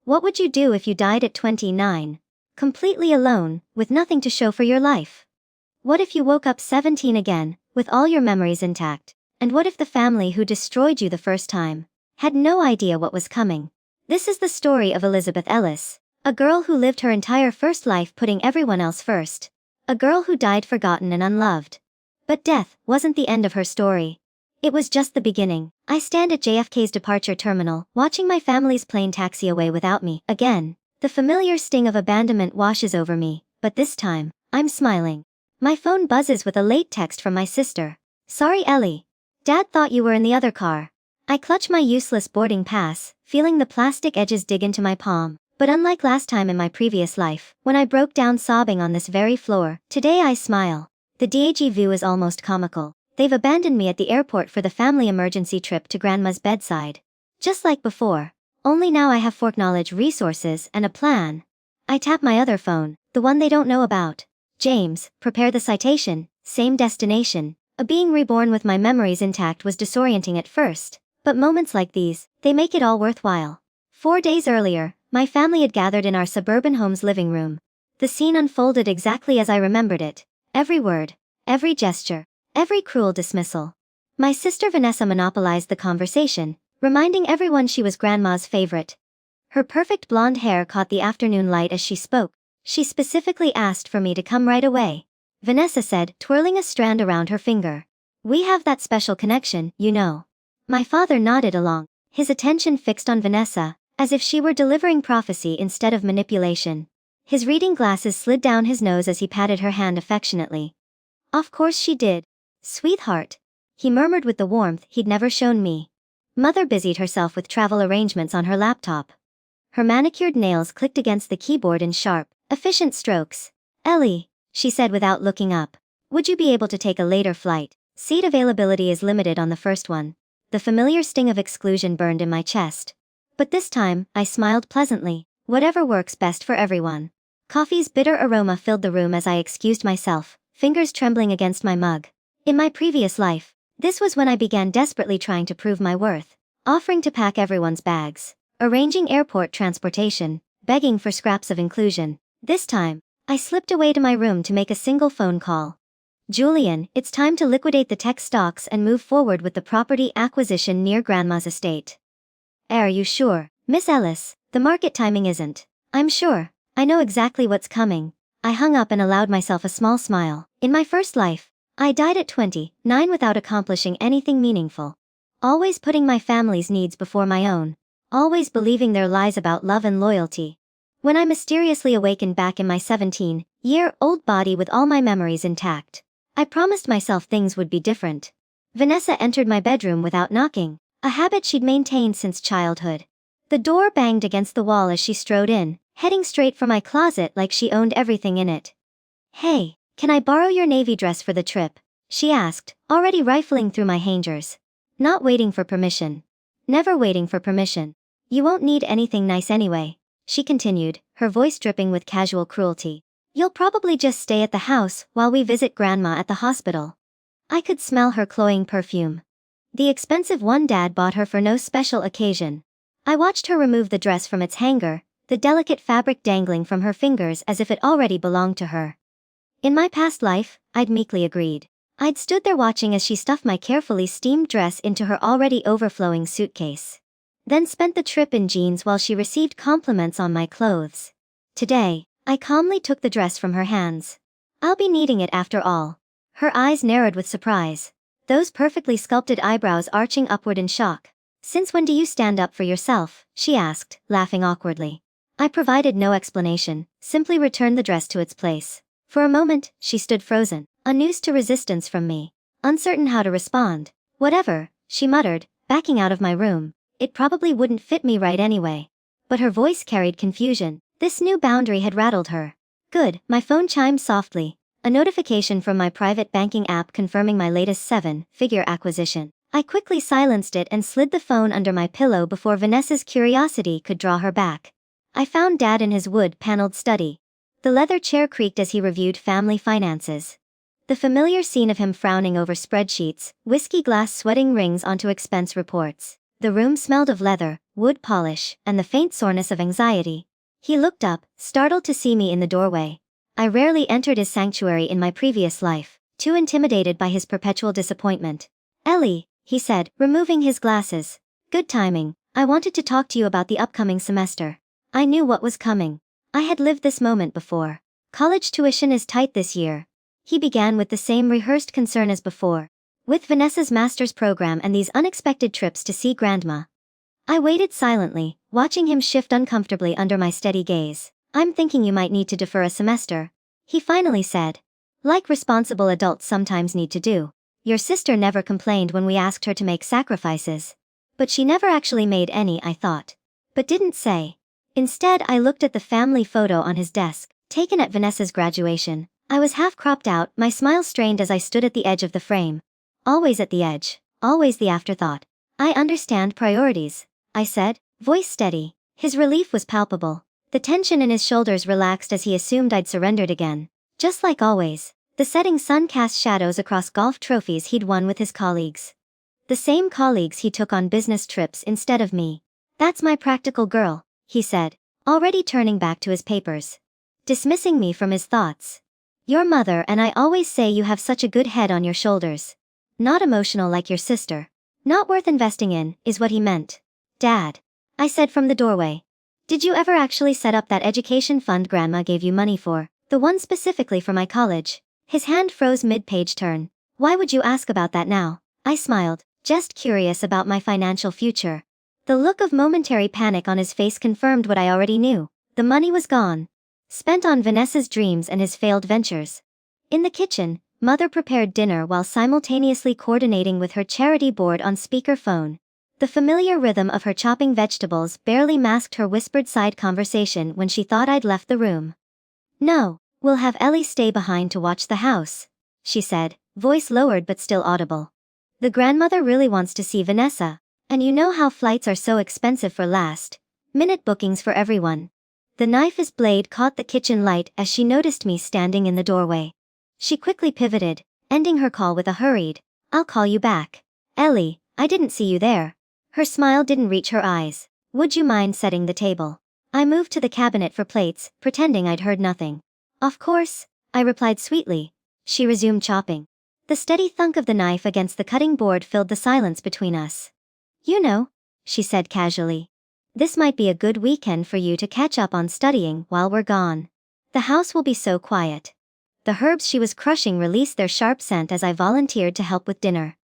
What would you do if you died at 29? Completely alone, with nothing to show for your life? What if you woke up 17 again, with all your memories intact? And what if the family who destroyed you the first time had no idea what was coming? This is the story of Elizabeth Ellis, a girl who lived her entire first life putting everyone else first. A girl who died forgotten and unloved. But death wasn't the end of her story. It was just the beginning. I stand at JFK's departure terminal, watching my family's plane taxi away without me. Again, the familiar sting of abandonment washes over me, but this time, I'm smiling. My phone buzzes with a late text from my sister. "Sorry, Ellie. Dad thought you were in the other car." I clutch my useless boarding pass, feeling the plastic edges dig into my palm. But unlike last time in my previous life, when I broke down sobbing on this very floor, today I smile. The DAG view is almost comical. They've abandoned me at the airport for the family emergency trip to Grandma's bedside. Just like before. Only now I have foreknowledge, resources, and a plan. I tap my other phone, the one they don't know about. "James, prepare the citation, same destination." Being reborn with my memories intact was disorienting at first, but moments like these, they make it all worthwhile. 4 days earlier, my family had gathered in our suburban home's living room. The scene unfolded exactly as I remembered it. Every word, every gesture, every cruel dismissal. My sister Vanessa monopolized the conversation, reminding everyone she was Grandma's favorite. Her perfect blonde hair caught the afternoon light as she spoke. She specifically asked for me to come right away. Vanessa said, twirling a strand around her finger. "We have that special connection, you know." My father nodded along, his attention fixed on Vanessa, as if she were delivering prophecy instead of manipulation. His reading glasses slid down his nose as he patted her hand affectionately. "Of course she did. Sweetheart," he murmured with the warmth he'd never shown me. Mother busied herself with travel arrangements on her laptop. Her manicured nails clicked against the keyboard in sharp, efficient strokes. "Ellie," she said without looking up, "would you be able to take a later flight? Seat availability is limited on the first one." The familiar sting of exclusion burned in my chest. But this time, I smiled pleasantly. Whatever works best for everyone. Coffee's bitter aroma filled the room as I excused myself, fingers trembling against my mug. In my previous life, this was when I began desperately trying to prove my worth. Offering to pack everyone's bags, arranging airport transportation, begging for scraps of inclusion. This time, I slipped away to my room to make a single phone call. "Julian, it's time to liquidate the tech stocks and move forward with the property acquisition near Grandma's estate." "Are you sure, Miss Ellis? The market timing isn't." "I'm sure. I know exactly what's coming." I hung up and allowed myself a small smile. In my first life, I died at 29 without accomplishing anything meaningful. Always putting my family's needs before my own. Always believing their lies about love and loyalty. When I mysteriously awakened back in my 17-year-old body with all my memories intact, I promised myself things would be different. Vanessa entered my bedroom without knocking, a habit she'd maintained since childhood. The door banged against the wall as she strode in, heading straight for my closet like she owned everything in it. "Hey, can I borrow your navy dress for the trip?" she asked, already rifling through my hangers. Not waiting for permission. Never waiting for permission. "You won't need anything nice anyway," she continued, her voice dripping with casual cruelty. "You'll probably just stay at the house while we visit Grandma at the hospital." I could smell her cloying perfume. The expensive one Dad bought her for no special occasion. I watched her remove the dress from its hanger, the delicate fabric dangling from her fingers as if it already belonged to her. In my past life, I'd meekly agreed. I'd stood there watching as she stuffed my carefully steamed dress into her already overflowing suitcase. Then spent the trip in jeans while she received compliments on my clothes. Today, I calmly took the dress from her hands. "I'll be needing it after all." Her eyes narrowed with surprise. Those perfectly sculpted eyebrows arching upward in shock. "Since when do you stand up for yourself?" she asked, laughing awkwardly. I provided no explanation, simply returned the dress to its place. For a moment, she stood frozen, unused to resistance from me, uncertain how to respond. "Whatever," she muttered, backing out of my room. "It probably wouldn't fit me right anyway." But her voice carried confusion. This new boundary had rattled her. Good, my phone chimed softly. A notification from my private banking app confirming my latest 7-figure acquisition. I quickly silenced it and slid the phone under my pillow before Vanessa's curiosity could draw her back. I found Dad in his wood-paneled study. The leather chair creaked as he reviewed family finances. The familiar scene of him frowning over spreadsheets, whiskey glass sweating rings onto expense reports. The room smelled of leather, wood polish, and the faint soreness of anxiety. He looked up, startled to see me in the doorway. I rarely entered his sanctuary in my previous life, too intimidated by his perpetual disappointment. "Ellie," he said, removing his glasses. "Good timing. I wanted to talk to you about the upcoming semester." I knew what was coming. I had lived this moment before. "College tuition is tight this year." He began with the same rehearsed concern as before. "With Vanessa's master's program and these unexpected trips to see Grandma." I waited silently, watching him shift uncomfortably under my steady gaze. "I'm thinking you might need to defer a semester," he finally said. "Like responsible adults sometimes need to do. Your sister never complained when we asked her to make sacrifices. But she never actually made any, I thought. But didn't say." Instead, I looked at the family photo on his desk, taken at Vanessa's graduation. I was half cropped out, my smile strained as I stood at the edge of the frame. Always at the edge, always the afterthought. "I understand priorities," I said, voice steady. His relief was palpable. The tension in his shoulders relaxed as he assumed I'd surrendered again. Just like always, the setting sun cast shadows across golf trophies he'd won with his colleagues. The same colleagues he took on business trips instead of me. "That's my practical girl," he said, already turning back to his papers. Dismissing me from his thoughts. "Your mother and I always say you have such a good head on your shoulders. Not emotional like your sister. Not worth investing in," is what he meant. "Dad," I said from the doorway. "Did you ever actually set up that education fund Grandma gave you money for, the one specifically for my college?" His hand froze mid-page turn. "Why would you ask about that now?" I smiled, just curious about my financial future. The look of momentary panic on his face confirmed what I already knew. The money was gone. Spent on Vanessa's dreams and his failed ventures. In the kitchen, Mother prepared dinner while simultaneously coordinating with her charity board on speakerphone. The familiar rhythm of her chopping vegetables barely masked her whispered side conversation when she thought I'd left the room. "No, we'll have Ellie stay behind to watch the house," she said, voice lowered but still audible. "The grandmother really wants to see Vanessa, and you know how flights are so expensive for last-minute bookings for everyone." The knife's blade caught the kitchen light as she noticed me standing in the doorway. She quickly pivoted, ending her call with a hurried, "I'll call you back. Ellie, I didn't see you there." Her smile didn't reach her eyes. "Would you mind setting the table?" I moved to the cabinet for plates, pretending I'd heard nothing. "Of course," I replied sweetly. She resumed chopping. The steady thunk of the knife against the cutting board filled the silence between us. "You know," she said casually, "this might be a good weekend for you to catch up on studying while we're gone. The house will be so quiet." The herbs she was crushing released their sharp scent as I volunteered to help with dinner.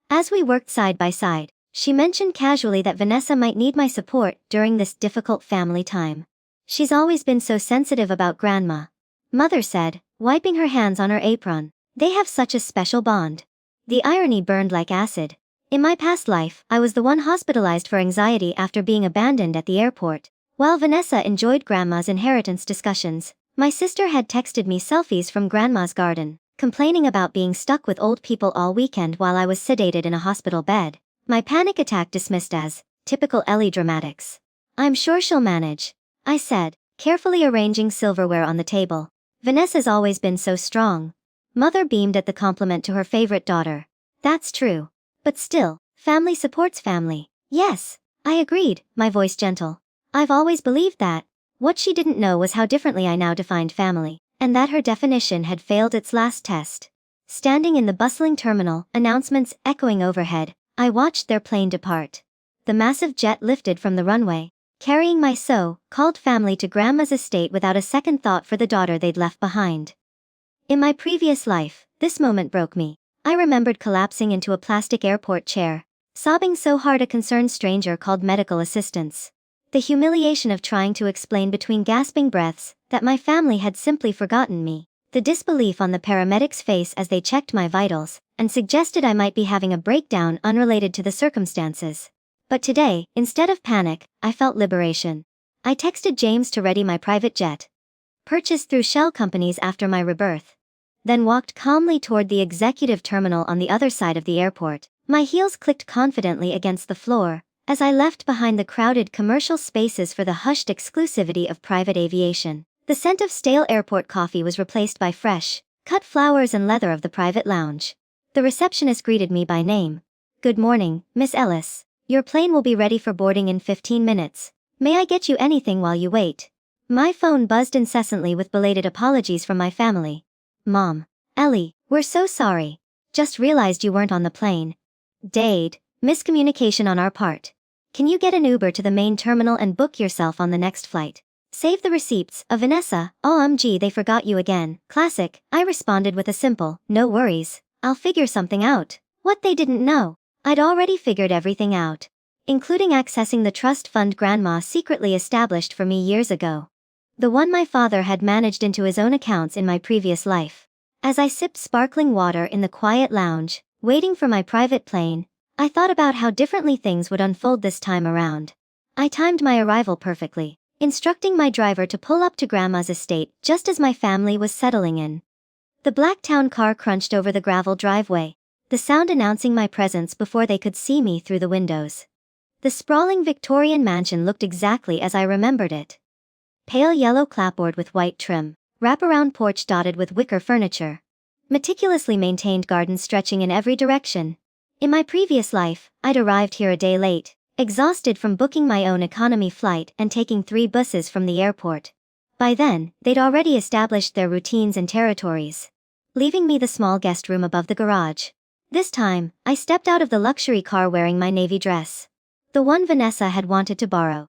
As we worked side by side, she mentioned casually that Vanessa might need my support during this difficult family time. "She's always been so sensitive about Grandma," Mother said, wiping her hands on her apron. "They have such a special bond." The irony burned like acid. In my past life, I was the one hospitalized for anxiety after being abandoned at the airport. While Vanessa enjoyed Grandma's inheritance discussions, my sister had texted me selfies from Grandma's garden, complaining about being stuck with old people all weekend while I was sedated in a hospital bed. My panic attack dismissed as typical Ellie dramatics. "I'm sure she'll manage," I said, carefully arranging silverware on the table. "Vanessa's always been so strong." Mother beamed at the compliment to her favorite daughter. "That's true. But still, family supports family." "Yes," I agreed, my voice gentle. "I've always believed that." What she didn't know was how differently I now defined family, and that her definition had failed its last test. Standing in the bustling terminal, announcements echoing overhead, I watched their plane depart. The massive jet lifted from the runway, carrying my so-called family to Grandma's estate without a second thought for the daughter they'd left behind. In my previous life, this moment broke me. I remembered collapsing into a plastic airport chair, sobbing so hard a concerned stranger called medical assistance. The humiliation of trying to explain between gasping breaths that my family had simply forgotten me. The disbelief on the paramedics' face as they checked my vitals and suggested I might be having a breakdown unrelated to the circumstances. But today, instead of panic, I felt liberation. I texted James to ready my private jet, purchased through shell companies after my rebirth, then walked calmly toward the executive terminal on the other side of the airport. My heels clicked confidently against the floor as I left behind the crowded commercial spaces for the hushed exclusivity of private aviation. The scent of stale airport coffee was replaced by fresh, cut flowers and leather of the private lounge. The receptionist greeted me by name. "Good morning, Miss Ellis. Your plane will be ready for boarding in 15 minutes. May I get you anything while you wait? My phone buzzed incessantly with belated apologies from my family. Mom. Ellie, we're so sorry. Just realized you weren't on the plane. Dade, miscommunication on our part. Can you get an Uber to the main terminal and book yourself on the next flight? Save the receipts. Vanessa, OMG, they forgot you again. Classic. I responded with a simple, no worries. I'll figure something out. What they didn't know. I'd already figured everything out, including accessing the trust fund Grandma secretly established for me years ago. The one my father had managed into his own accounts in my previous life. As I sipped sparkling water in the quiet lounge, waiting for my private plane, I thought about how differently things would unfold this time around. I timed my arrival perfectly, instructing my driver to pull up to Grandma's estate just as my family was settling in. The black town car crunched over the gravel driveway, the sound announcing my presence before they could see me through the windows. The sprawling Victorian mansion looked exactly as I remembered it. Pale yellow clapboard with white trim, wraparound porch dotted with wicker furniture. Meticulously maintained gardens stretching in every direction. In my previous life, I'd arrived here a day late, exhausted from booking my own economy flight and taking 3 buses from the airport. By then, they'd already established their routines and territories, leaving me the small guest room above the garage. This time, I stepped out of the luxury car wearing my navy dress, the one Vanessa had wanted to borrow.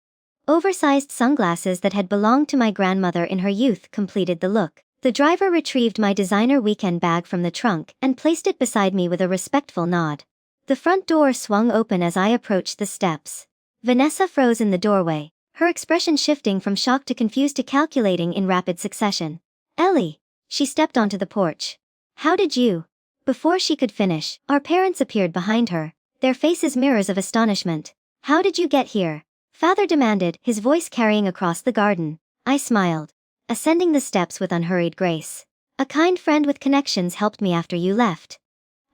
Oversized sunglasses that had belonged to my grandmother in her youth completed the look. The driver retrieved my designer weekend bag from the trunk and placed it beside me with a respectful nod. The front door swung open as I approached the steps. Vanessa froze in the doorway, her expression shifting from shock to confused to calculating in rapid succession. Ellie. She stepped onto the porch. How did you? Before she could finish, our parents appeared behind her, their faces mirrors of astonishment. How did you get here? Father demanded, his voice carrying across the garden. I smiled, ascending the steps with unhurried grace. A kind friend with connections helped me after you left.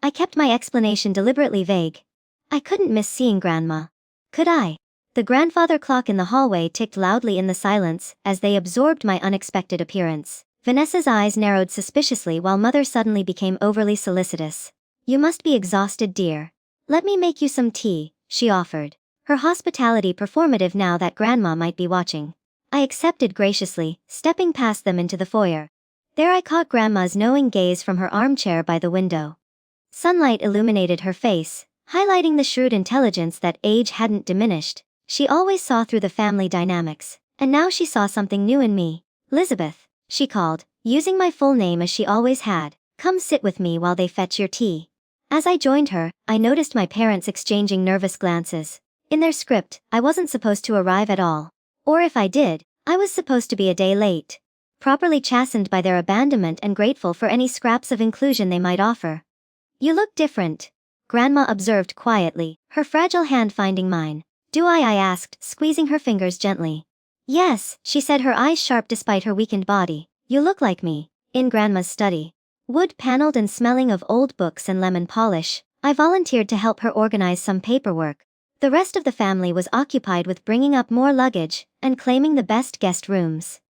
I kept my explanation deliberately vague. I couldn't miss seeing Grandma. Could I? The grandfather clock in the hallway ticked loudly in the silence as they absorbed my unexpected appearance. Vanessa's eyes narrowed suspiciously while Mother suddenly became overly solicitous. You must be exhausted, dear. Let me make you some tea, she offered, her hospitality performative now that Grandma might be watching. I accepted graciously, stepping past them into the foyer. There I caught Grandma's knowing gaze from her armchair by the window. Sunlight illuminated her face, highlighting the shrewd intelligence that age hadn't diminished. She always saw through the family dynamics, and now she saw something new in me. Elizabeth, she called, using my full name as she always had. Come sit with me while they fetch your tea. As I joined her, I noticed my parents exchanging nervous glances. In their script, I wasn't supposed to arrive at all. Or if I did, I was supposed to be a day late. Properly chastened by their abandonment and grateful for any scraps of inclusion they might offer. You look different, Grandma observed quietly, her fragile hand finding mine. Do I asked, squeezing her fingers gently. Yes, she said, her eyes sharp despite her weakened body. You look like me. In Grandma's study, wood-paneled and smelling of old books and lemon polish, I volunteered to help her organize some paperwork. The rest of the family was occupied with bringing up more luggage and claiming the best guest rooms.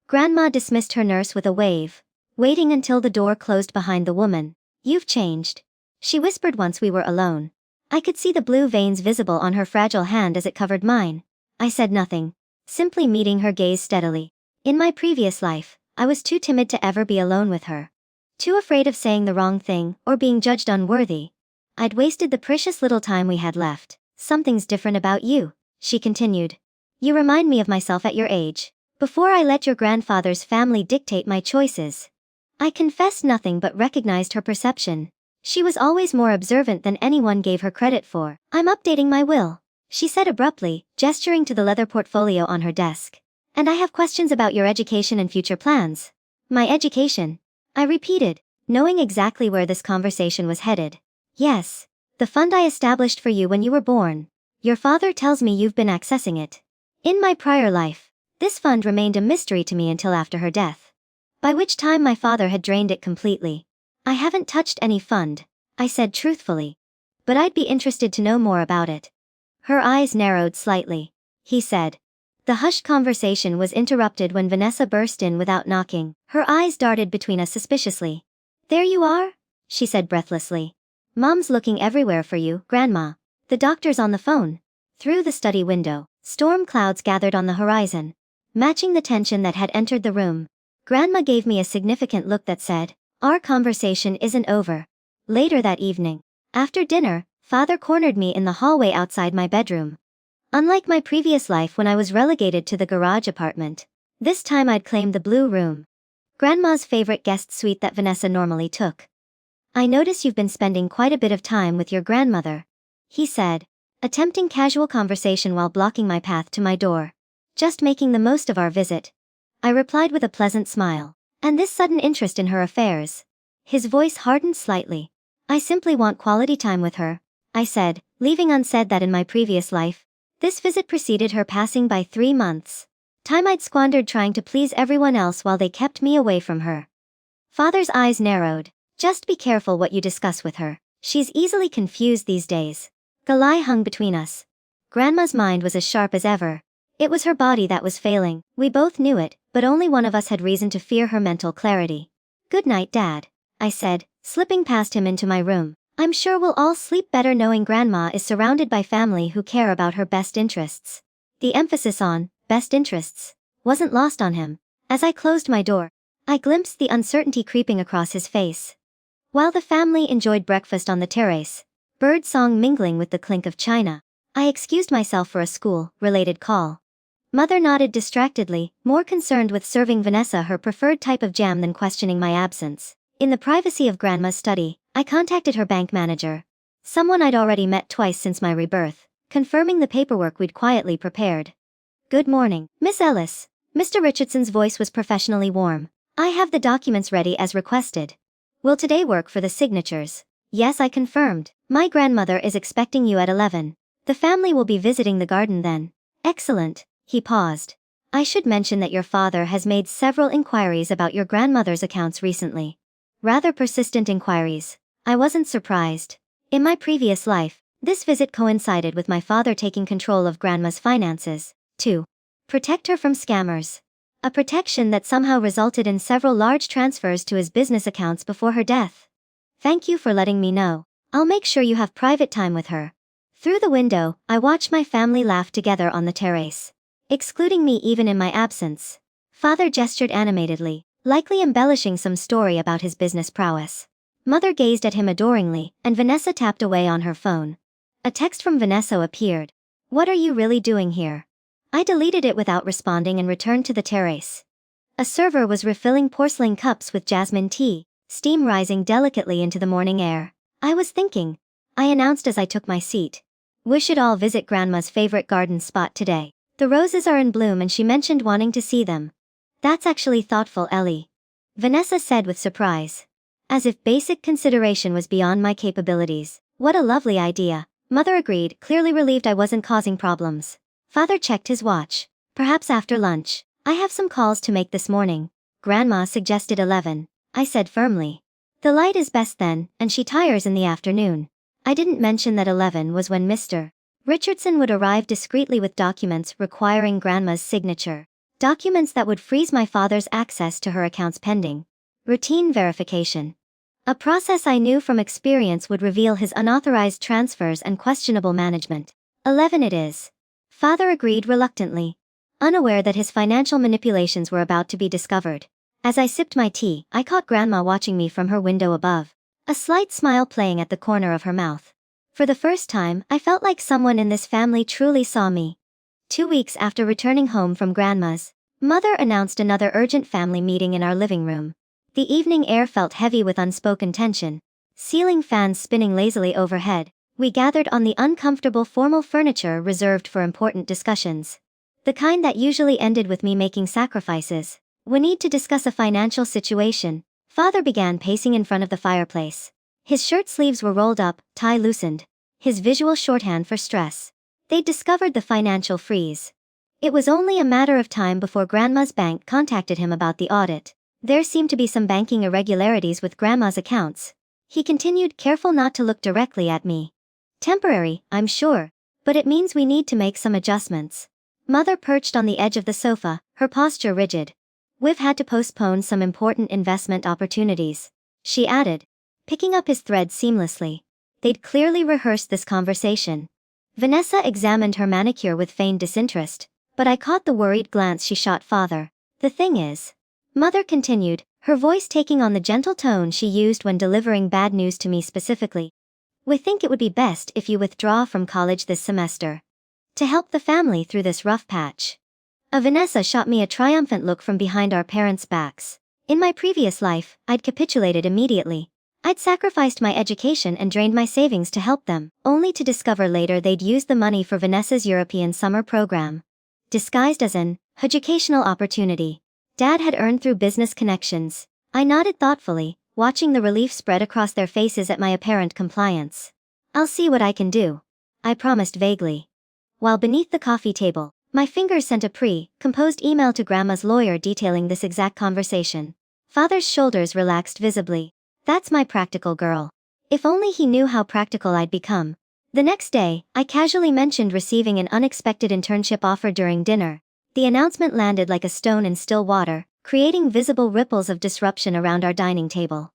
Grandma dismissed her nurse with a wave, waiting until the door closed behind the woman. You've changed, she whispered once we were alone. I could see the blue veins visible on her fragile hand as it covered mine. I said nothing, simply meeting her gaze steadily. In my previous life, I was too timid to ever be alone with her. Too afraid of saying the wrong thing or being judged unworthy. I'd wasted the precious little time we had left. Something's different about you, she continued. You remind me of myself at your age, before I let your grandfather's family dictate my choices. I confessed nothing but recognized her perception. She was always more observant than anyone gave her credit for. I'm updating my will, she said abruptly, gesturing to the leather portfolio on her desk. And I have questions about your education and future plans. My education? I repeated, knowing exactly where this conversation was headed. Yes, the fund I established for you when you were born. Your father tells me you've been accessing it. In my prior life, this fund remained a mystery to me until after her death, by which time my father had drained it completely. I haven't touched any fund, I said truthfully. But I'd be interested to know more about it. Her eyes narrowed slightly. He said. The hushed conversation was interrupted when Vanessa burst in without knocking. Her eyes darted between us suspiciously. There you are? She said breathlessly. Mom's looking everywhere for you, Grandma. The doctor's on the phone. Through the study window, storm clouds gathered on the horizon, matching the tension that had entered the room. Grandma gave me a significant look that said, "Our conversation isn't over." Later that evening, after dinner, Father cornered me in the hallway outside my bedroom. Unlike my previous life when I was relegated to the garage apartment, this time I'd claimed the blue room, Grandma's favorite guest suite that Vanessa normally took. "I notice you've been spending quite a bit of time with your grandmother," he said, attempting casual conversation while blocking my path to my door. "Just making the most of our visit," I replied with a pleasant smile. "And this sudden interest in her affairs?" His voice hardened slightly. "I simply want quality time with her," I said, leaving unsaid that in my previous life, this visit preceded her passing by 3 months. Time I'd squandered trying to please everyone else while they kept me away from her. Father's eyes narrowed. "Just be careful what you discuss with her. She's easily confused these days." The lie hung between us. Grandma's mind was as sharp as ever. It was her body that was failing. We both knew it, but only one of us had reason to fear her mental clarity. "Good night, Dad," I said, slipping past him into my room. "I'm sure we'll all sleep better knowing Grandma is surrounded by family who care about her best interests." The emphasis on best interests wasn't lost on him. As I closed my door, I glimpsed the uncertainty creeping across his face. While the family enjoyed breakfast on the terrace, bird song mingling with the clink of china, I excused myself for a school-related call. Mother nodded distractedly, more concerned with serving Vanessa her preferred type of jam than questioning my absence. In the privacy of Grandma's study, I contacted her bank manager, someone I'd already met twice since my rebirth, confirming the paperwork we'd quietly prepared. "Good morning, Miss Ellis." Mr. Richardson's voice was professionally warm. "I have the documents ready as requested. Will today work for the signatures?" "Yes," I confirmed. "My grandmother is expecting you at 11. The family will be visiting the garden then." "Excellent." He paused. "I should mention that your father has made several inquiries about your grandmother's accounts recently. Rather persistent inquiries." I wasn't surprised. In my previous life, this visit coincided with my father taking control of Grandma's finances, to protect her from scammers. A protection that somehow resulted in several large transfers to his business accounts before her death. "Thank you for letting me know. I'll make sure you have private time with her." Through the window, I watched my family laugh together on the terrace, excluding me even in my absence. Father gestured animatedly, likely embellishing some story about his business prowess. Mother gazed at him adoringly, and Vanessa tapped away on her phone. A text from Vanessa appeared. "What are you really doing here?" I deleted it without responding and returned to the terrace. A server was refilling porcelain cups with jasmine tea, steam rising delicately into the morning air. "I was thinking," I announced as I took my seat, "we should all visit Grandma's favorite garden spot today. The roses are in bloom and she mentioned wanting to see them." "That's actually thoughtful, Ellie," Vanessa said with surprise. As if basic consideration was beyond my capabilities. "What a lovely idea." Mother agreed, clearly relieved I wasn't causing problems. Father checked his watch. "Perhaps after lunch. I have some calls to make this morning." "Grandma suggested 11. I said firmly. "The light is best then, and she tires in the afternoon." I didn't mention that 11 was when Mr. Richardson would arrive discreetly with documents requiring Grandma's signature. Documents that would freeze my father's access to her accounts pending routine verification. A process I knew from experience would reveal his unauthorized transfers and questionable management. 11 it is. Father agreed reluctantly, unaware that his financial manipulations were about to be discovered. As I sipped my tea, I caught Grandma watching me from her window above, a slight smile playing at the corner of her mouth. For the first time, I felt like someone in this family truly saw me. 2 weeks after returning home from Grandma's, Mother announced another urgent family meeting in our living room. The evening air felt heavy with unspoken tension, ceiling fans spinning lazily overhead. We gathered on the uncomfortable formal furniture reserved for important discussions. The kind that usually ended with me making sacrifices. "We need to discuss a financial situation." Father began pacing in front of the fireplace. His shirt sleeves were rolled up, tie loosened. His visual shorthand for stress. They'd discovered the financial freeze. It was only a matter of time before Grandma's bank contacted him about the audit. There seemed to be some banking irregularities with Grandma's accounts. He continued, careful not to look directly at me. "Temporary, I'm sure, but it means we need to make some adjustments." Mother perched on the edge of the sofa, her posture rigid. "We've had to postpone some important investment opportunities," she added, picking up his thread seamlessly. They'd clearly rehearsed this conversation. Vanessa examined her manicure with feigned disinterest, but I caught the worried glance she shot father. The thing is, Mother continued, her voice taking on the gentle tone she used when delivering bad news to me specifically. We think it would be best if you withdraw from college this semester, to help the family through this rough patch. Vanessa shot me a triumphant look from behind our parents' backs. In my previous life, I'd capitulated immediately. I'd sacrificed my education and drained my savings to help them, only to discover later they'd used the money for Vanessa's European summer program, disguised as an educational opportunity Dad had earned through business connections. I nodded thoughtfully, watching the relief spread across their faces at my apparent compliance. I'll see what I can do, I promised vaguely. While beneath the coffee table, my fingers sent a pre-composed email to Grandma's lawyer detailing this exact conversation. Father's shoulders relaxed visibly. That's my practical girl. If only he knew how practical I'd become. The next day, I casually mentioned receiving an unexpected internship offer during dinner. The announcement landed like a stone in still water, creating visible ripples of disruption around our dining table.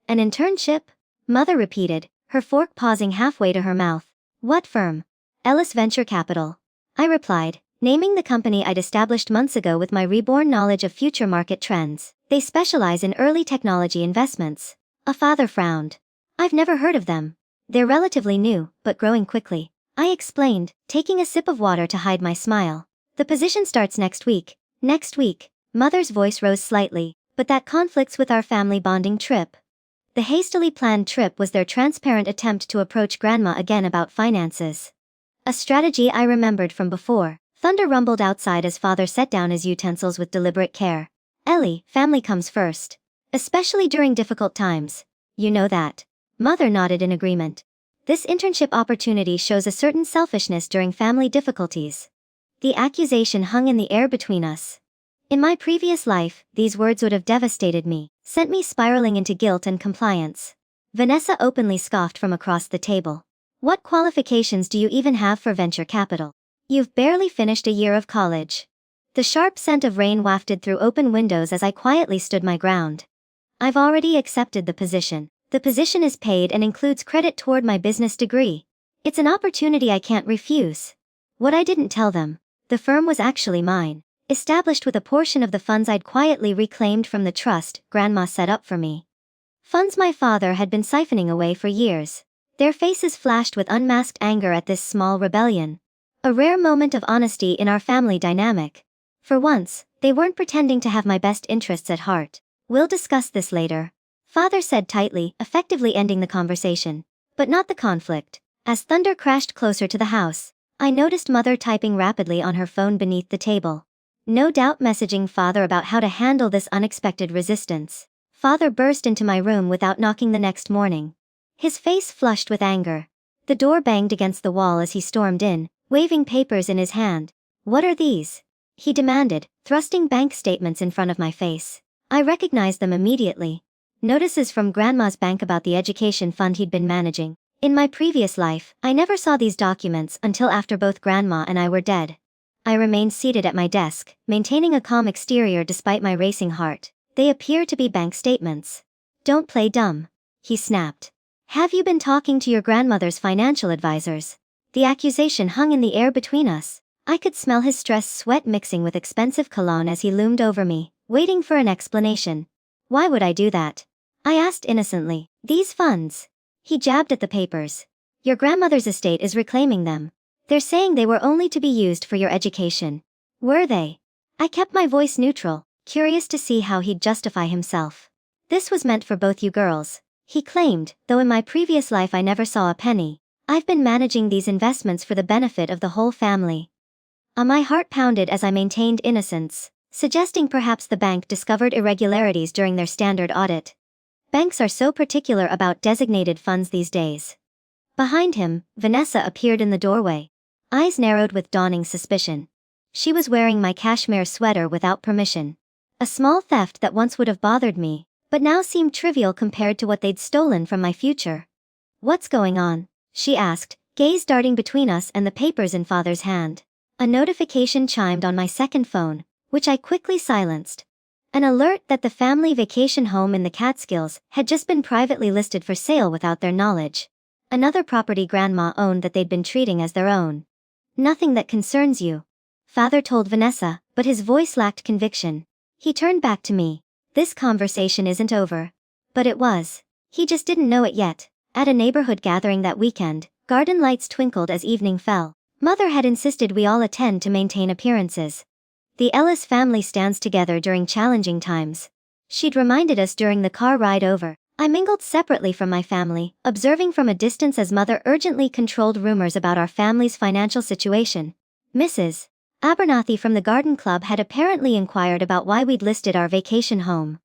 An internship? Mother repeated, her fork pausing halfway to her mouth. What firm? Ellis Venture Capital. I replied, naming the company I'd established months ago with my reborn knowledge of future market trends. They specialize in early technology investments. A father frowned. I've never heard of them. They're relatively new, but growing quickly, I explained, taking a sip of water to hide my smile. The position starts next week. Next week. Mother's voice rose slightly, but that conflicts with our family bonding trip. The hastily planned trip was their transparent attempt to approach Grandma again about finances. A strategy I remembered from before. Thunder rumbled outside as father set down his utensils with deliberate care. Ellie, family comes first. Especially during difficult times. You know that. Mother nodded in agreement. This internship opportunity shows a certain selfishness during family difficulties. The accusation hung in the air between us. In my previous life, these words would have devastated me, sent me spiraling into guilt and compliance. Vanessa openly scoffed from across the table. What qualifications do you even have for venture capital? You've barely finished a year of college. The sharp scent of rain wafted through open windows as I quietly stood my ground. I've already accepted the position. The position is paid and includes credit toward my business degree. It's an opportunity I can't refuse. What I didn't tell them, the firm was actually mine, established with a portion of the funds I'd quietly reclaimed from the trust Grandma set up for me. Funds my father had been siphoning away for years. Their faces flashed with unmasked anger at this small rebellion. A rare moment of honesty in our family dynamic. For once, they weren't pretending to have my best interests at heart. We'll discuss this later, Father said tightly, effectively ending the conversation. But not the conflict. As thunder crashed closer to the house, I noticed Mother typing rapidly on her phone beneath the table. No doubt messaging Father about how to handle this unexpected resistance. Father burst into my room without knocking the next morning. His face flushed with anger. The door banged against the wall as he stormed in, waving papers in his hand. What are these? He demanded, thrusting bank statements in front of my face. I recognized them immediately. Notices from Grandma's bank about the education fund he'd been managing. In my previous life, I never saw these documents until after both Grandma and I were dead. I remained seated at my desk, maintaining a calm exterior despite my racing heart. They appear to be bank statements. Don't play dumb, he snapped. Have you been talking to your grandmother's financial advisors? The accusation hung in the air between us. I could smell his stress sweat mixing with expensive cologne as he loomed over me, waiting for an explanation. Why would I do that? I asked innocently. These funds. He jabbed at the papers. Your grandmother's estate is reclaiming them. They're saying they were only to be used for your education. Were they? I kept my voice neutral, curious to see how he'd justify himself. This was meant for both you girls, he claimed, though in my previous life I never saw a penny. I've been managing these investments for the benefit of the whole family. My heart pounded as I maintained innocence, suggesting perhaps the bank discovered irregularities during their standard audit. Banks are so particular about designated funds these days. Behind him, Vanessa appeared in the doorway. Eyes narrowed with dawning suspicion. She was wearing my cashmere sweater without permission. A small theft that once would have bothered me, but now seemed trivial compared to what they'd stolen from my future. What's going on? She asked, gaze darting between us and the papers in Father's hand. A notification chimed on my second phone, which I quickly silenced. An alert that the family vacation home in the Catskills had just been privately listed for sale without their knowledge. Another property grandma owned that they'd been treating as their own. Nothing that concerns you, father told Vanessa, but his voice lacked conviction. He turned back to me. This conversation isn't over. But it was. He just didn't know it yet. At a neighborhood gathering that weekend, garden lights twinkled as evening fell. Mother had insisted we all attend to maintain appearances. The Ellis family stands together during challenging times. She'd reminded us during the car ride over. I mingled separately from my family, observing from a distance as Mother urgently controlled rumors about our family's financial situation. Mrs. Abernathy from the garden club had apparently inquired about why we'd listed our vacation home.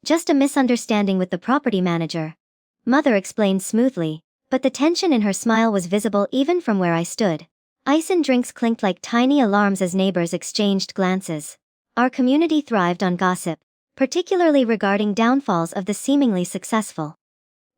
Just a misunderstanding with the property manager, Mother explained smoothly, but the tension in her smile was visible even from where I stood. Ice and drinks clinked like tiny alarms as neighbors exchanged glances. Our community thrived on gossip, particularly regarding downfalls of the seemingly successful.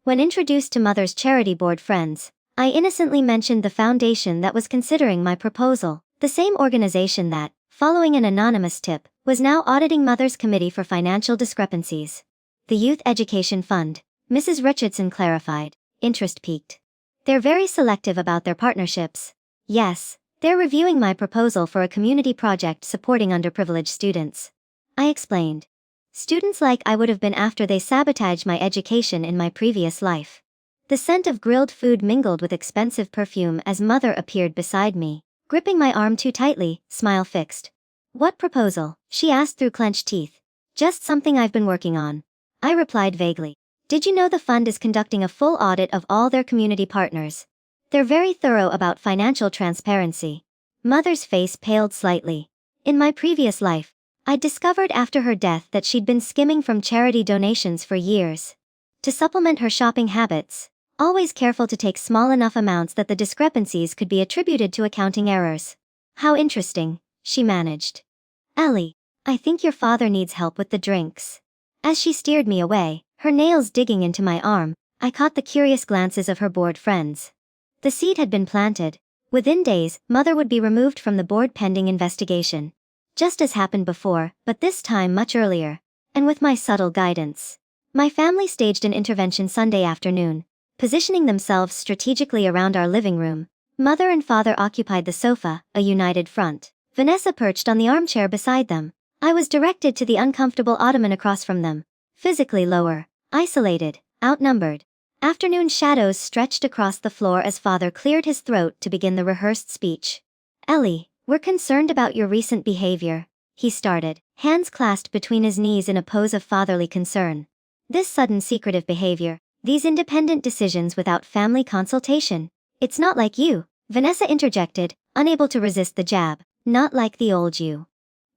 When introduced to Mother's charity board friends, I innocently mentioned the foundation that was considering my proposal, the same organization that, following an anonymous tip, was now auditing Mother's committee for financial discrepancies. The Youth Education Fund, Mrs. Richardson clarified, interest peaked. They're very selective about their partnerships. Yes, they're reviewing my proposal for a community project supporting underprivileged students. I explained. Students like I would have been after they sabotaged my education in my previous life. The scent of grilled food mingled with expensive perfume as Mother appeared beside me, gripping my arm too tightly, smile fixed. What proposal? She asked through clenched teeth. Just something I've been working on. I replied vaguely. Did you know the fund is conducting a full audit of all their community partners? They're very thorough about financial transparency. Mother's face paled slightly. In my previous life, I'd discovered after her death that she'd been skimming from charity donations for years. To supplement her shopping habits, always careful to take small enough amounts that the discrepancies could be attributed to accounting errors. How interesting, she managed. Ellie, I think your father needs help with the drinks. As she steered me away, her nails digging into my arm, I caught the curious glances of her board friends. The seed had been planted. Within days, Mother would be removed from the board pending investigation. Just as happened before, but this time much earlier. And with my subtle guidance. My family staged an intervention Sunday afternoon, positioning themselves strategically around our living room. Mother and father occupied the sofa, a united front. Vanessa perched on the armchair beside them. I was directed to the uncomfortable ottoman across from them. Physically lower, isolated, outnumbered. Afternoon shadows stretched across the floor as father cleared his throat to begin the rehearsed speech. Ellie, we're concerned about your recent behavior, he started, hands clasped between his knees in a pose of fatherly concern. This sudden secretive behavior, these independent decisions without family consultation. It's not like you, Vanessa interjected, unable to resist the jab. Not like the old you.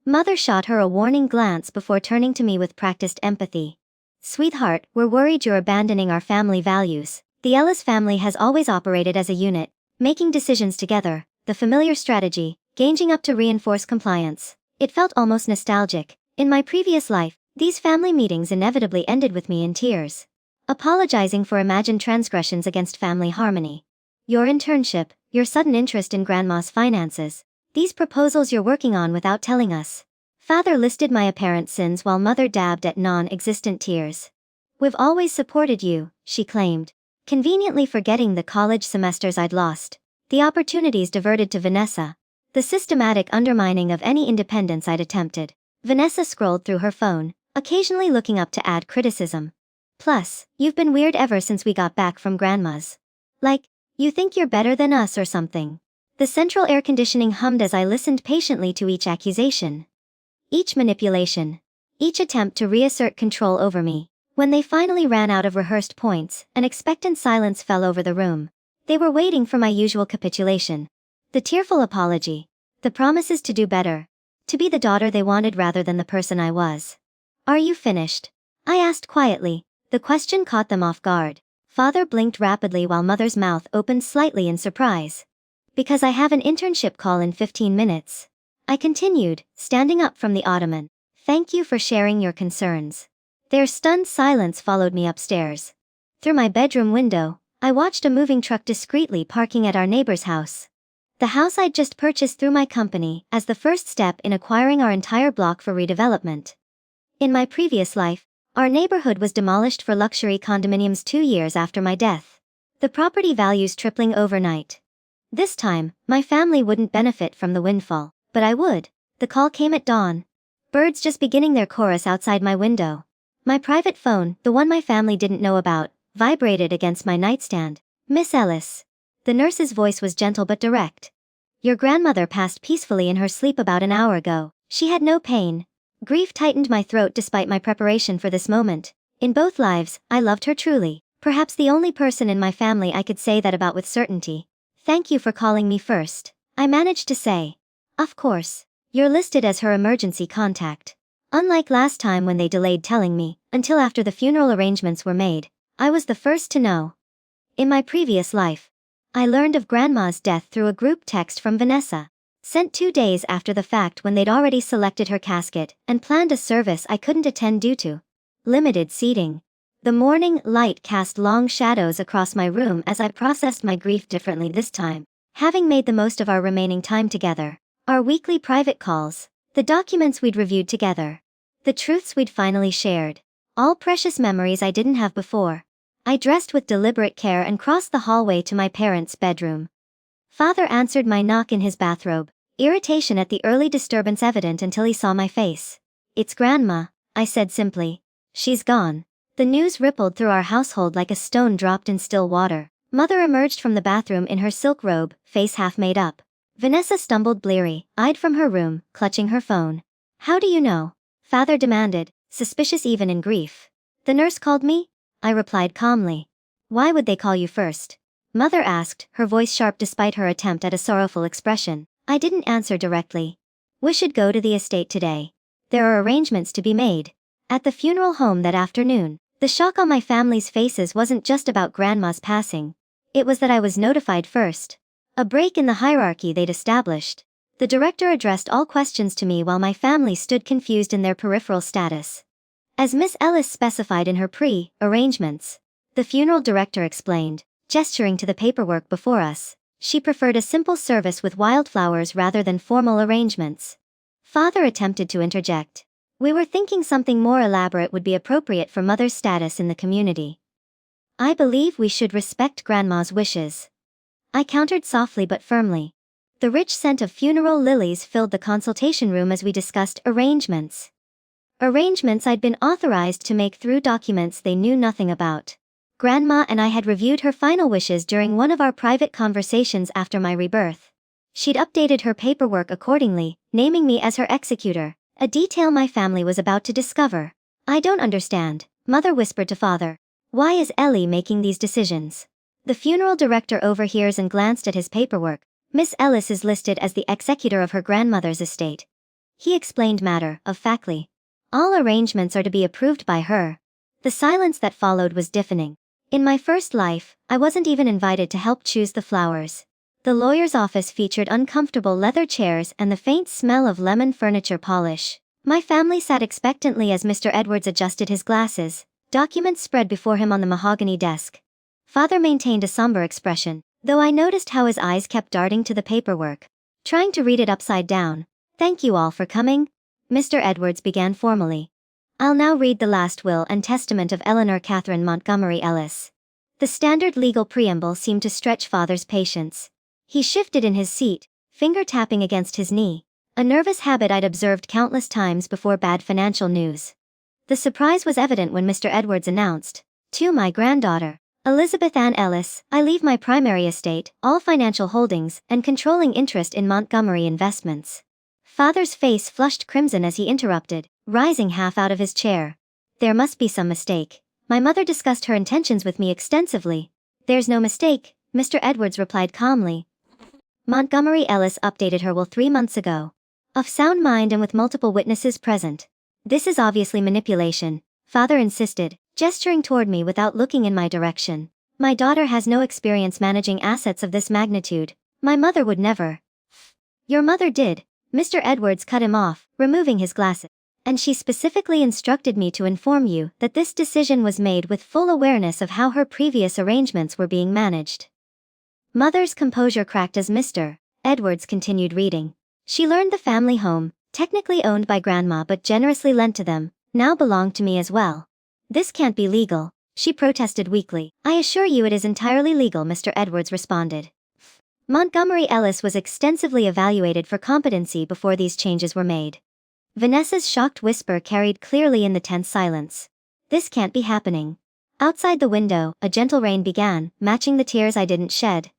Mother shot her a warning glance before turning to me with practiced empathy. Sweetheart, we're worried you're abandoning our family values. The Ellis family has always operated as a unit, making decisions together, the familiar strategy, ganging up to reinforce compliance. It felt almost nostalgic. In my previous life, these family meetings inevitably ended with me in tears, apologizing for imagined transgressions against family harmony. Your internship, your sudden interest in grandma's finances, these proposals you're working on without telling us. Father listed my apparent sins while Mother dabbed at non-existent tears. We've always supported you, she claimed, conveniently forgetting the college semesters I'd lost, the opportunities diverted to Vanessa, the systematic undermining of any independence I'd attempted. Vanessa scrolled through her phone, occasionally looking up to add criticism. Plus, you've been weird ever since we got back from grandma's. Like, you think you're better than us or something. The central air conditioning hummed as I listened patiently to each accusation. Each manipulation. Each attempt to reassert control over me. When they finally ran out of rehearsed points, an expectant silence fell over the room. They were waiting for my usual capitulation. The tearful apology. The promises to do better. To be the daughter they wanted rather than the person I was. Are you finished? I asked quietly. The question caught them off guard. Father blinked rapidly while Mother's mouth opened slightly in surprise. Because I have an internship call in 15 minutes. I continued, standing up from the ottoman. Thank you for sharing your concerns. Their stunned silence followed me upstairs. Through my bedroom window, I watched a moving truck discreetly parking at our neighbor's house. The house I'd just purchased through my company as the first step in acquiring our entire block for redevelopment. In my previous life, our neighborhood was demolished for luxury condominiums 2 years after my death. the property values tripling overnight. This time, my family wouldn't benefit from the windfall, but I would. The call came at dawn. Birds just beginning their chorus outside my window. My private phone, the one my family didn't know about, vibrated against my nightstand. Miss Ellis. The nurse's voice was gentle but direct. Your grandmother passed peacefully in her sleep about an hour ago. She had no pain. Grief tightened my throat despite my preparation for this moment. In both lives, I loved her truly. Perhaps the only person in my family I could say that about with certainty. Thank you for calling me first. I managed to say. Of course. You're listed as her emergency contact. Unlike last time when they delayed telling me, until after the funeral arrangements were made, I was the first to know. In my previous life, I learned of Grandma's death through a group text from Vanessa, sent 2 days after the fact when they'd already selected her casket and planned a service I couldn't attend due to limited seating. The morning light cast long shadows across my room as I processed my grief differently this time, having made the most of our remaining time together. Our weekly private calls, the documents we'd reviewed together, the truths we'd finally shared, all precious memories I didn't have before. I dressed with deliberate care and crossed the hallway to my parents' bedroom. Father answered my knock in his bathrobe, irritation at the early disturbance evident until he saw my face. It's Grandma, I said simply. She's gone. The news rippled through our household like a stone dropped in still water. Mother emerged from the bathroom in her silk robe, face half made up. Vanessa stumbled bleary-eyed from her room, clutching her phone. How do you know? Father demanded, suspicious even in grief. The nurse called me? I replied calmly. Why would they call you first? Mother asked, her voice sharp despite her attempt at a sorrowful expression. I didn't answer directly. We should go to the estate today. There are arrangements to be made. At the funeral home that afternoon, the shock on my family's faces wasn't just about Grandma's passing. It was that I was notified first. A break in the hierarchy they'd established. The director addressed all questions to me while my family stood confused in their peripheral status. As Miss Ellis specified in her pre-arrangements, the funeral director explained, gesturing to the paperwork before us, she preferred a simple service with wildflowers rather than formal arrangements. Father attempted to interject. We were thinking something more elaborate would be appropriate for Mother's status in the community. I believe we should respect Grandma's wishes. I countered softly but firmly. The rich scent of funeral lilies filled the consultation room as we discussed arrangements. Arrangements I'd been authorized to make through documents they knew nothing about. Grandma and I had reviewed her final wishes during one of our private conversations after my rebirth. She'd updated her paperwork accordingly, naming me as her executor, a detail my family was about to discover. I don't understand, Mother whispered to Father. Why is Ellie making these decisions? The funeral director overhears and glanced at his paperwork. Miss Ellis is listed as the executor of her grandmother's estate. He explained matter-of-factly. All arrangements are to be approved by her. The silence that followed was deafening. In my first life, I wasn't even invited to help choose the flowers. The lawyer's office featured uncomfortable leather chairs and the faint smell of lemon furniture polish. My family sat expectantly as Mr. Edwards adjusted his glasses, documents spread before him on the mahogany desk. Father maintained a somber expression, though I noticed how his eyes kept darting to the paperwork, trying to read it upside down. Thank you all for coming, Mr. Edwards began formally. I'll now read the last will and testament of Eleanor Catherine Montgomery Ellis. The standard legal preamble seemed to stretch Father's patience. He shifted in his seat, finger tapping against his knee, a nervous habit I'd observed countless times before bad financial news. The surprise was evident when Mr. Edwards announced, to my granddaughter, Elizabeth Ann Ellis, I leave my primary estate, all financial holdings, and controlling interest in Montgomery Investments. Father's face flushed crimson as he interrupted, rising half out of his chair. There must be some mistake. My mother discussed her intentions with me extensively. There's no mistake, Mr. Edwards replied calmly. Montgomery Ellis updated her will 3 months ago. Of sound mind and with multiple witnesses present. This is obviously manipulation, Father insisted, gesturing toward me without looking in my direction. My daughter has no experience managing assets of this magnitude. My mother would never. Your mother did, Mr. Edwards cut him off, removing his glasses. And she specifically instructed me to inform you that this decision was made with full awareness of how her previous arrangements were being managed. Mother's composure cracked as Mr. Edwards continued reading. She learned the family home, technically owned by Grandma but generously lent to them, now belonged to me as well. This can't be legal, she protested weakly. "I assure you it is entirely legal," Mr. Edwards responded. Montgomery Ellis was extensively evaluated for competency before these changes were made. Vanessa's shocked whisper carried clearly in the tense silence. "This can't be happening." Outside the window, a gentle rain began, matching the tears I didn't shed.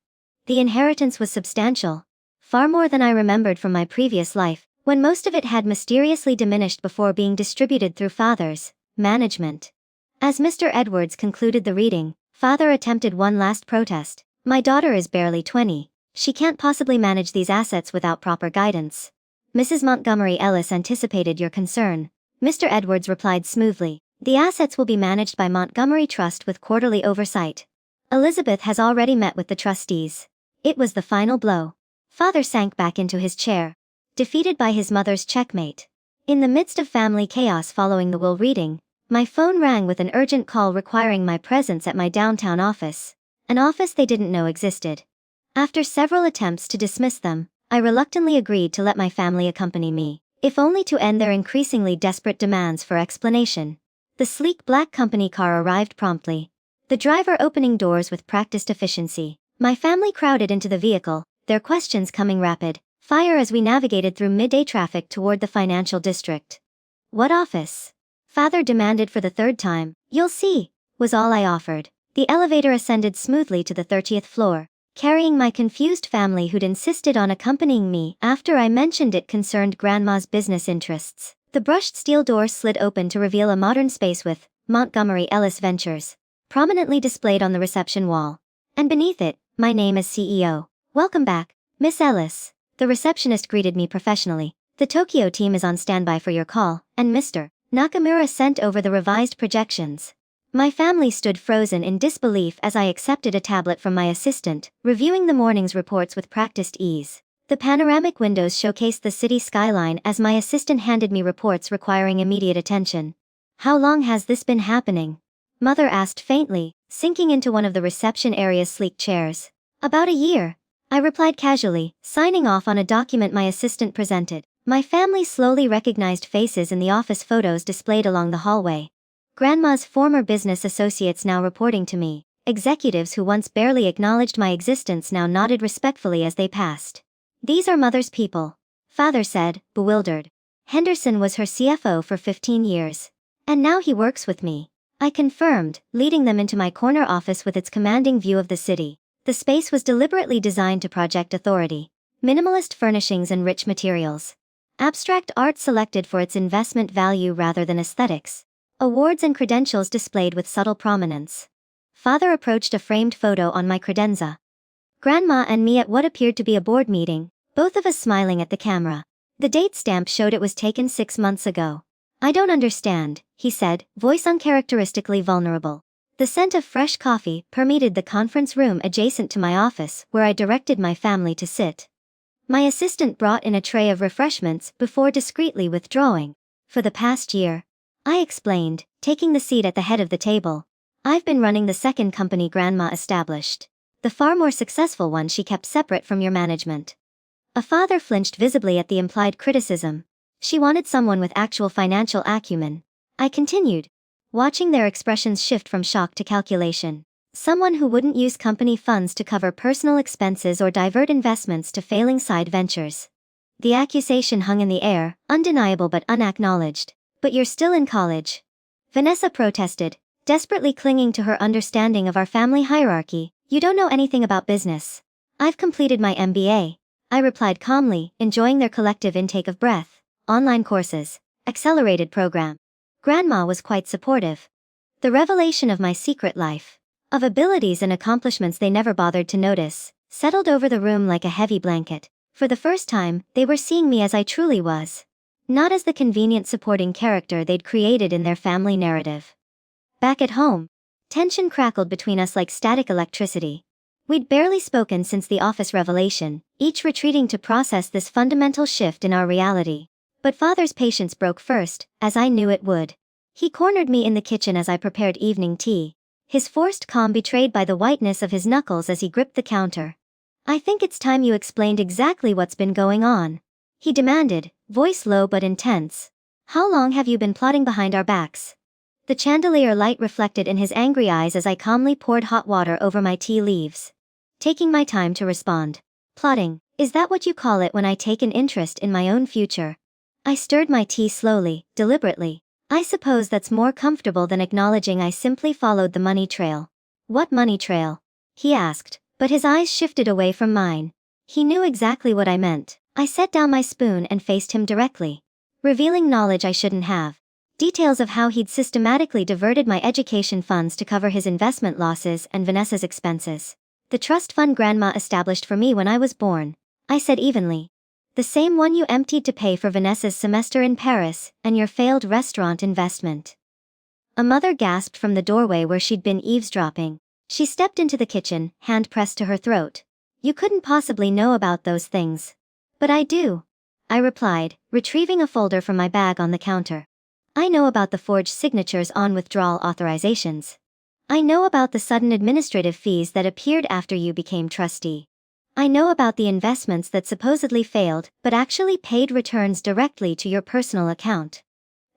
The inheritance was substantial. Far more than I remembered from my previous life, when most of it had mysteriously diminished before being distributed through Father's management. As Mr. Edwards concluded the reading, Father attempted one last protest. "My daughter is barely 20. She can't possibly manage these assets without proper guidance." "Mrs. Montgomery Ellis anticipated your concern." Mr. Edwards replied smoothly. "The assets will be managed by Montgomery Trust with quarterly oversight. Elizabeth has already met with the trustees." It was the final blow. Father sank back into his chair, defeated by his mother's checkmate. In the midst of family chaos following the will reading, my phone rang with an urgent call requiring my presence at my downtown office, an office they didn't know existed. After several attempts to dismiss them, I reluctantly agreed to let my family accompany me, if only to end their increasingly desperate demands for explanation. The sleek black company car arrived promptly, the driver opening doors with practiced efficiency. My family crowded into the vehicle, their questions coming rapid fire as we navigated through midday traffic toward the financial district. "What office?" Father demanded for the third time. "You'll see," was all I offered. The elevator ascended smoothly to the 30th floor, carrying my confused family who'd insisted on accompanying me after I mentioned it concerned Grandma's business interests. The brushed steel door slid open to reveal a modern space with Montgomery Ellis Ventures prominently displayed on the reception wall. And beneath it, my name as CEO. "Welcome back, Miss Ellis." The receptionist greeted me professionally. "The Tokyo team is on standby for your call," and Mr. Nakamura sent over the revised projections. My family stood frozen in disbelief as I accepted a tablet from my assistant, reviewing the morning's reports with practiced ease. The panoramic windows showcased the city skyline as my assistant handed me reports requiring immediate attention. "How long has this been happening?" Mother asked faintly, sinking into one of the reception area's sleek chairs. "About a year," I replied casually, signing off on a document my assistant presented. My family slowly recognized faces in the office photos displayed along the hallway. Grandma's former business associates now reporting to me. Executives who once barely acknowledged my existence now nodded respectfully as they passed. "These are Mother's people," Father said, bewildered. "Henderson was her CFO for 15 years. And now he works with me," I confirmed, leading them into my corner office with its commanding view of the city. The space was deliberately designed to project authority. Minimalist furnishings and rich materials. Abstract art selected for its investment value rather than aesthetics. Awards and credentials displayed with subtle prominence. Father approached a framed photo on my credenza. Grandma and me at what appeared to be a board meeting, both of us smiling at the camera. The date stamp showed it was taken 6 months ago. "I don't understand," he said, voice uncharacteristically vulnerable. The scent of fresh coffee permeated the conference room adjacent to my office, where I directed my family to sit. My assistant brought in a tray of refreshments before discreetly withdrawing. "For the past year," I explained, taking the seat at the head of the table, "I've been running the second company Grandma established. The far more successful one she kept separate from your management." A father flinched visibly at the implied criticism. "She wanted someone with actual financial acumen," I continued, watching their expressions shift from shock to calculation. "Someone who wouldn't use company funds to cover personal expenses or divert investments to failing side ventures." The accusation hung in the air, undeniable but unacknowledged. "But you're still in college," Vanessa protested, desperately clinging to her understanding of our family hierarchy. "You don't know anything about business." "I've completed my MBA," I replied calmly, enjoying their collective intake of breath. "Online courses, accelerated program." Grandma was quite supportive. The revelation of my secret life, of abilities and accomplishments they never bothered to notice, settled over the room like a heavy blanket. For the first time, they were seeing me as I truly was. Not as the convenient supporting character they'd created in their family narrative. Back at home, tension crackled between us like static electricity. We'd barely spoken since the office revelation, each retreating to process this fundamental shift in our reality. But Father's patience broke first, as I knew it would. He cornered me in the kitchen as I prepared evening tea, his forced calm betrayed by the whiteness of his knuckles as he gripped the counter. "I think it's time you explained exactly what's been going on," he demanded, voice low but intense. "How long have you been plotting behind our backs?" The chandelier light reflected in his angry eyes as I calmly poured hot water over my tea leaves. Taking my time to respond. Plotting, is that what you call it when I take an interest in my own future? I stirred my tea slowly, deliberately. I suppose that's more comfortable than acknowledging I simply followed the money trail. What money trail? He asked, but his eyes shifted away from mine. He knew exactly what I meant. I set down my spoon and faced him directly, revealing knowledge I shouldn't have. Details of how he'd systematically diverted my education funds to cover his investment losses and Vanessa's expenses. The trust fund Grandma established for me when I was born, I said evenly. The same one you emptied to pay for Vanessa's semester in Paris and your failed restaurant investment. A mother gasped from the doorway where she'd been eavesdropping. She stepped into the kitchen, hand pressed to her throat. You couldn't possibly know about those things. But I do, I replied, retrieving a folder from my bag on the counter. I know about the forged signatures on withdrawal authorizations. I know about the sudden administrative fees that appeared after you became trustee. I know about the investments that supposedly failed but actually paid returns directly to your personal account.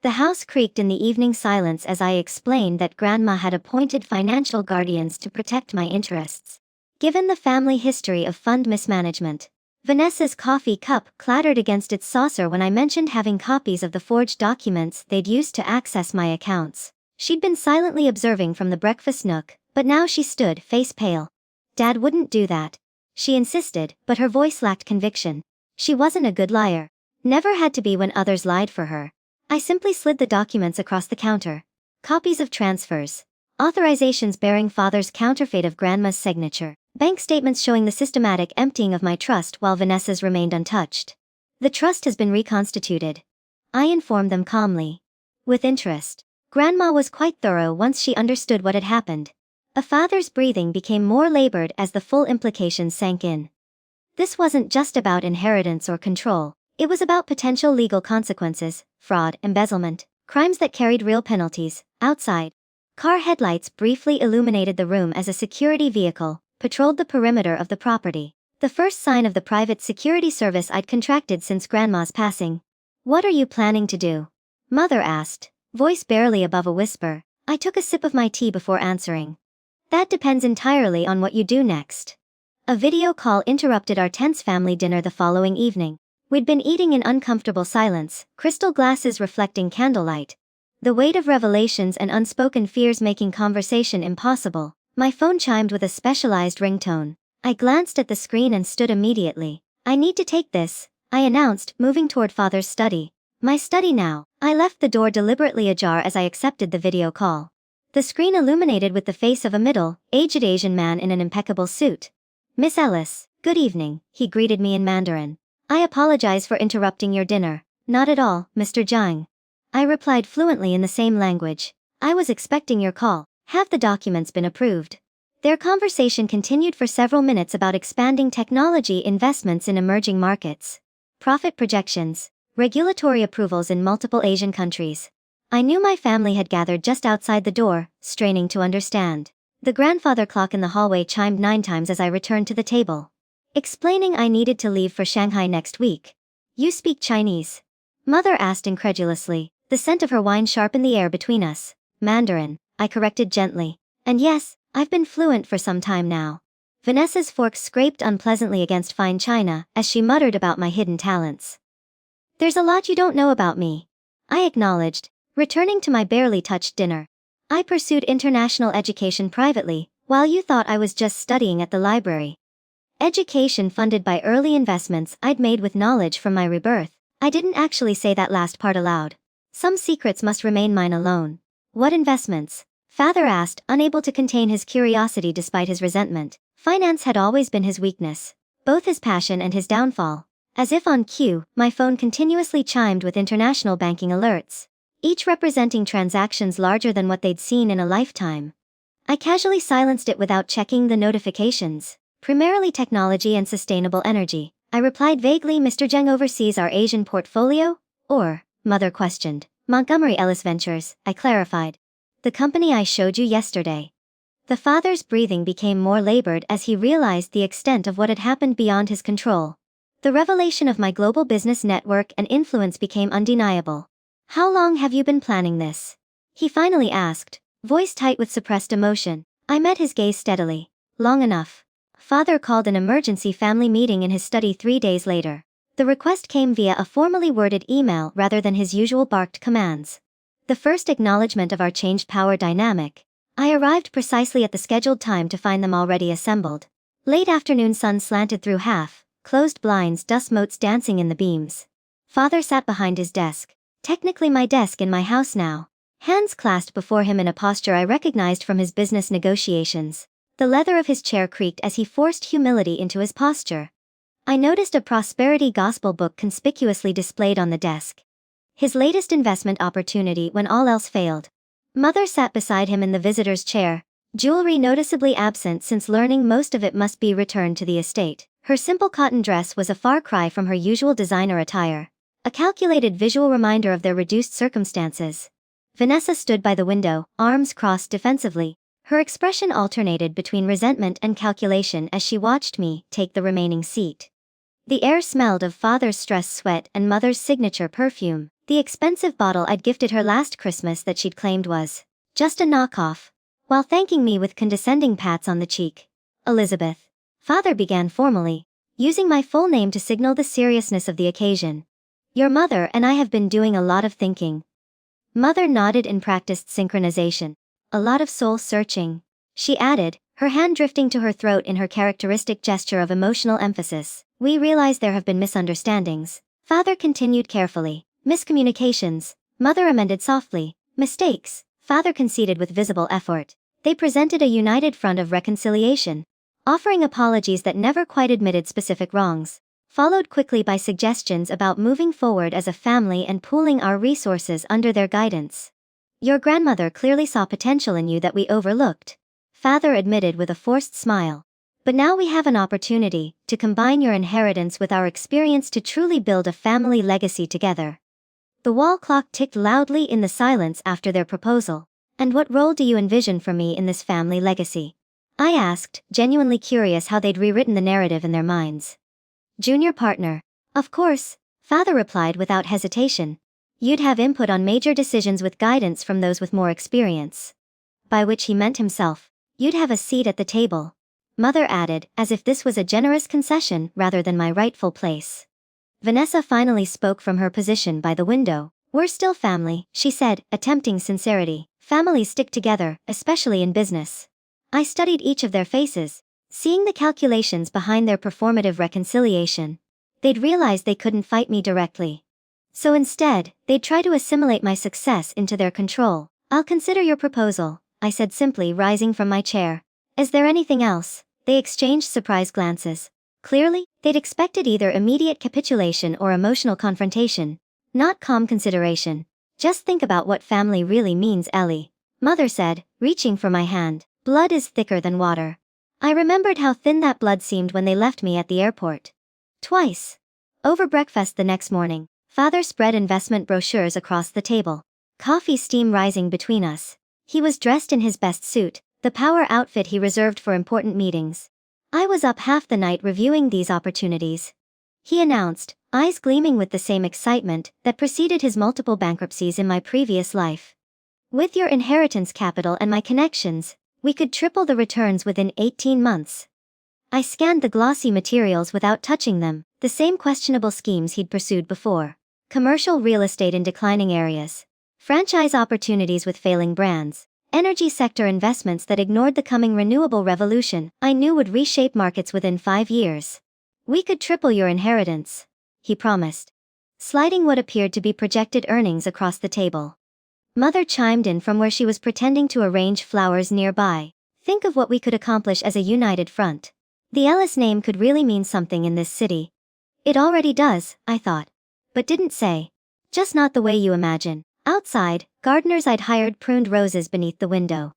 The house creaked in the evening silence as I explained that Grandma had appointed financial guardians to protect my interests. Given the family history of fund mismanagement, Vanessa's coffee cup clattered against its saucer when I mentioned having copies of the forged documents they'd used to access my accounts. She'd been silently observing from the breakfast nook, but now she stood, face pale. Dad wouldn't do that, she insisted, but her voice lacked conviction. She wasn't a good liar. Never had to be when others lied for her. I simply slid the documents across the counter. Copies of transfers. Authorizations bearing Father's counterfeit of Grandma's signature. Bank statements showing the systematic emptying of my trust while Vanessa's remained untouched. The trust has been reconstituted, I informed them calmly. With interest. Grandma was quite thorough once she understood what had happened. A father's breathing became more labored as the full implications sank in. This wasn't just about inheritance or control, it was about potential legal consequences, fraud, embezzlement, crimes that carried real penalties. Outside, car headlights briefly illuminated the room as a security vehicle patrolled the perimeter of the property. The first sign of the private security service I'd contracted since Grandma's passing. What are you planning to do? Mother asked, voice barely above a whisper. I took a sip of my tea before answering. That depends entirely on what you do next. A video call interrupted our tense family dinner the following evening. We'd been eating in uncomfortable silence, crystal glasses reflecting candlelight. The weight of revelations and unspoken fears making conversation impossible. My phone chimed with a specialized ringtone. I glanced at the screen and stood immediately. I need to take this, I announced, moving toward Father's study. My study now. I left the door deliberately ajar as I accepted the video call. The screen illuminated with the face of a middle-aged Asian man in an impeccable suit. Miss Ellis, good evening, he greeted me in Mandarin. I apologize for interrupting your dinner. Not at all, Mr. Jiang. I replied fluently in the same language. I was expecting your call. Have the documents been approved? Their conversation continued for several minutes about expanding technology investments in emerging markets, profit projections, regulatory approvals in multiple Asian countries. I knew my family had gathered just outside the door, straining to understand. The grandfather clock in the hallway chimed 9 times as I returned to the table, explaining I needed to leave for Shanghai next week. You speak Chinese? Mother asked incredulously, the scent of her wine sharp in the air between us. Mandarin, I corrected gently. And yes, I've been fluent for some time now. Vanessa's fork scraped unpleasantly against fine china as she muttered about my hidden talents. There's a lot you don't know about me, I acknowledged, returning to my barely touched dinner. I pursued international education privately, while you thought I was just studying at the library. Education funded by early investments I'd made with knowledge from my rebirth. I didn't actually say that last part aloud. Some secrets must remain mine alone. What investments? Father asked, unable to contain his curiosity despite his resentment. Finance had always been his weakness, both his passion and his downfall. As if on cue, my phone continuously chimed with international banking alerts, each representing transactions larger than what they'd seen in a lifetime. I casually silenced it without checking the notifications. Primarily technology and sustainable energy, I replied vaguely. Mr. Zheng oversees our Asian portfolio? Or, Mother questioned. Montgomery Ellis Ventures, I clarified. The company I showed you yesterday. The father's breathing became more labored as he realized the extent of what had happened beyond his control. The revelation of my global business network and influence became undeniable. How long have you been planning this? He finally asked, voice tight with suppressed emotion. I met his gaze steadily. Long enough. Father called an emergency family meeting in his study 3 days later. The request came via a formally worded email rather than his usual barked commands. The first acknowledgement of our changed power dynamic. I arrived precisely at the scheduled time to find them already assembled. Late afternoon sun slanted through closed blinds, dust motes dancing in the beams. Father sat behind his desk. Technically my desk in my house now. Hands clasped before him in a posture I recognized from his business negotiations. The leather of his chair creaked as he forced humility into his posture. I noticed a prosperity gospel book conspicuously displayed on the desk. His latest investment opportunity when all else failed. Mother sat beside him in the visitor's chair, jewelry noticeably absent since learning most of it must be returned to the estate. Her simple cotton dress was a far cry from her usual designer attire, a calculated visual reminder of their reduced circumstances. Vanessa stood by the window, arms crossed defensively. Her expression alternated between resentment and calculation as she watched me take the remaining seat. The air smelled of father's stress sweat and mother's signature perfume, the expensive bottle I'd gifted her last Christmas that she'd claimed was just a knockoff, while thanking me with condescending pats on the cheek. Elizabeth. Father began formally, using my full name to signal the seriousness of the occasion. Your mother and I have been doing a lot of thinking. Mother nodded and practiced synchronization. A lot of soul searching, she added, her hand drifting to her throat in her characteristic gesture of emotional emphasis. We realize there have been misunderstandings. Father continued carefully. Miscommunications. Mother amended softly. Mistakes. Father conceded with visible effort. They presented a united front of reconciliation, offering apologies that never quite admitted specific wrongs, followed quickly by suggestions about moving forward as a family and pooling our resources under their guidance. Your grandmother clearly saw potential in you that we overlooked, Father admitted with a forced smile. But now we have an opportunity to combine your inheritance with our experience to truly build a family legacy together. The wall clock ticked loudly in the silence after their proposal. And what role do you envision for me in this family legacy? I asked, genuinely curious how they'd rewritten the narrative in their minds. Junior partner. Of course, Father replied without hesitation. You'd have input on major decisions with guidance from those with more experience. By which he meant himself. You'd have a seat at the table. Mother added, as if this was a generous concession rather than my rightful place. Vanessa finally spoke from her position by the window. We're still family, she said, attempting sincerity. Families stick together, especially in business. I studied each of their faces, seeing the calculations behind their performative reconciliation. They'd realized they couldn't fight me directly. So instead, they'd try to assimilate my success into their control. I'll consider your proposal, I said simply, rising from my chair. Is there anything else? They exchanged surprised glances. Clearly, they'd expected either immediate capitulation or emotional confrontation, not calm consideration. Just think about what family really means, Ellie, Mother said, reaching for my hand. Blood is thicker than water. I remembered how thin that blood seemed when they left me at the airport. Twice. Over breakfast the next morning, Father spread investment brochures across the table. Coffee steam rising between us. He was dressed in his best suit, the power outfit he reserved for important meetings. I was up half the night reviewing these opportunities. He announced, eyes gleaming with the same excitement that preceded his multiple bankruptcies in my previous life. With your inheritance capital and my connections, we could triple the returns within 18 months. I scanned the glossy materials without touching them, the same questionable schemes he'd pursued before. Commercial real estate in declining areas. Franchise opportunities with failing brands. Energy sector investments that ignored the coming renewable revolution I knew would reshape markets within 5 years. We could triple your inheritance, he promised, sliding what appeared to be projected earnings across the table. Mother chimed in from where she was pretending to arrange flowers nearby. Think of what we could accomplish as a united front. The Ellis name could really mean something in this city. It already does, I thought. But didn't say. Just not the way you imagine. Outside, gardeners I'd hired pruned roses beneath the window,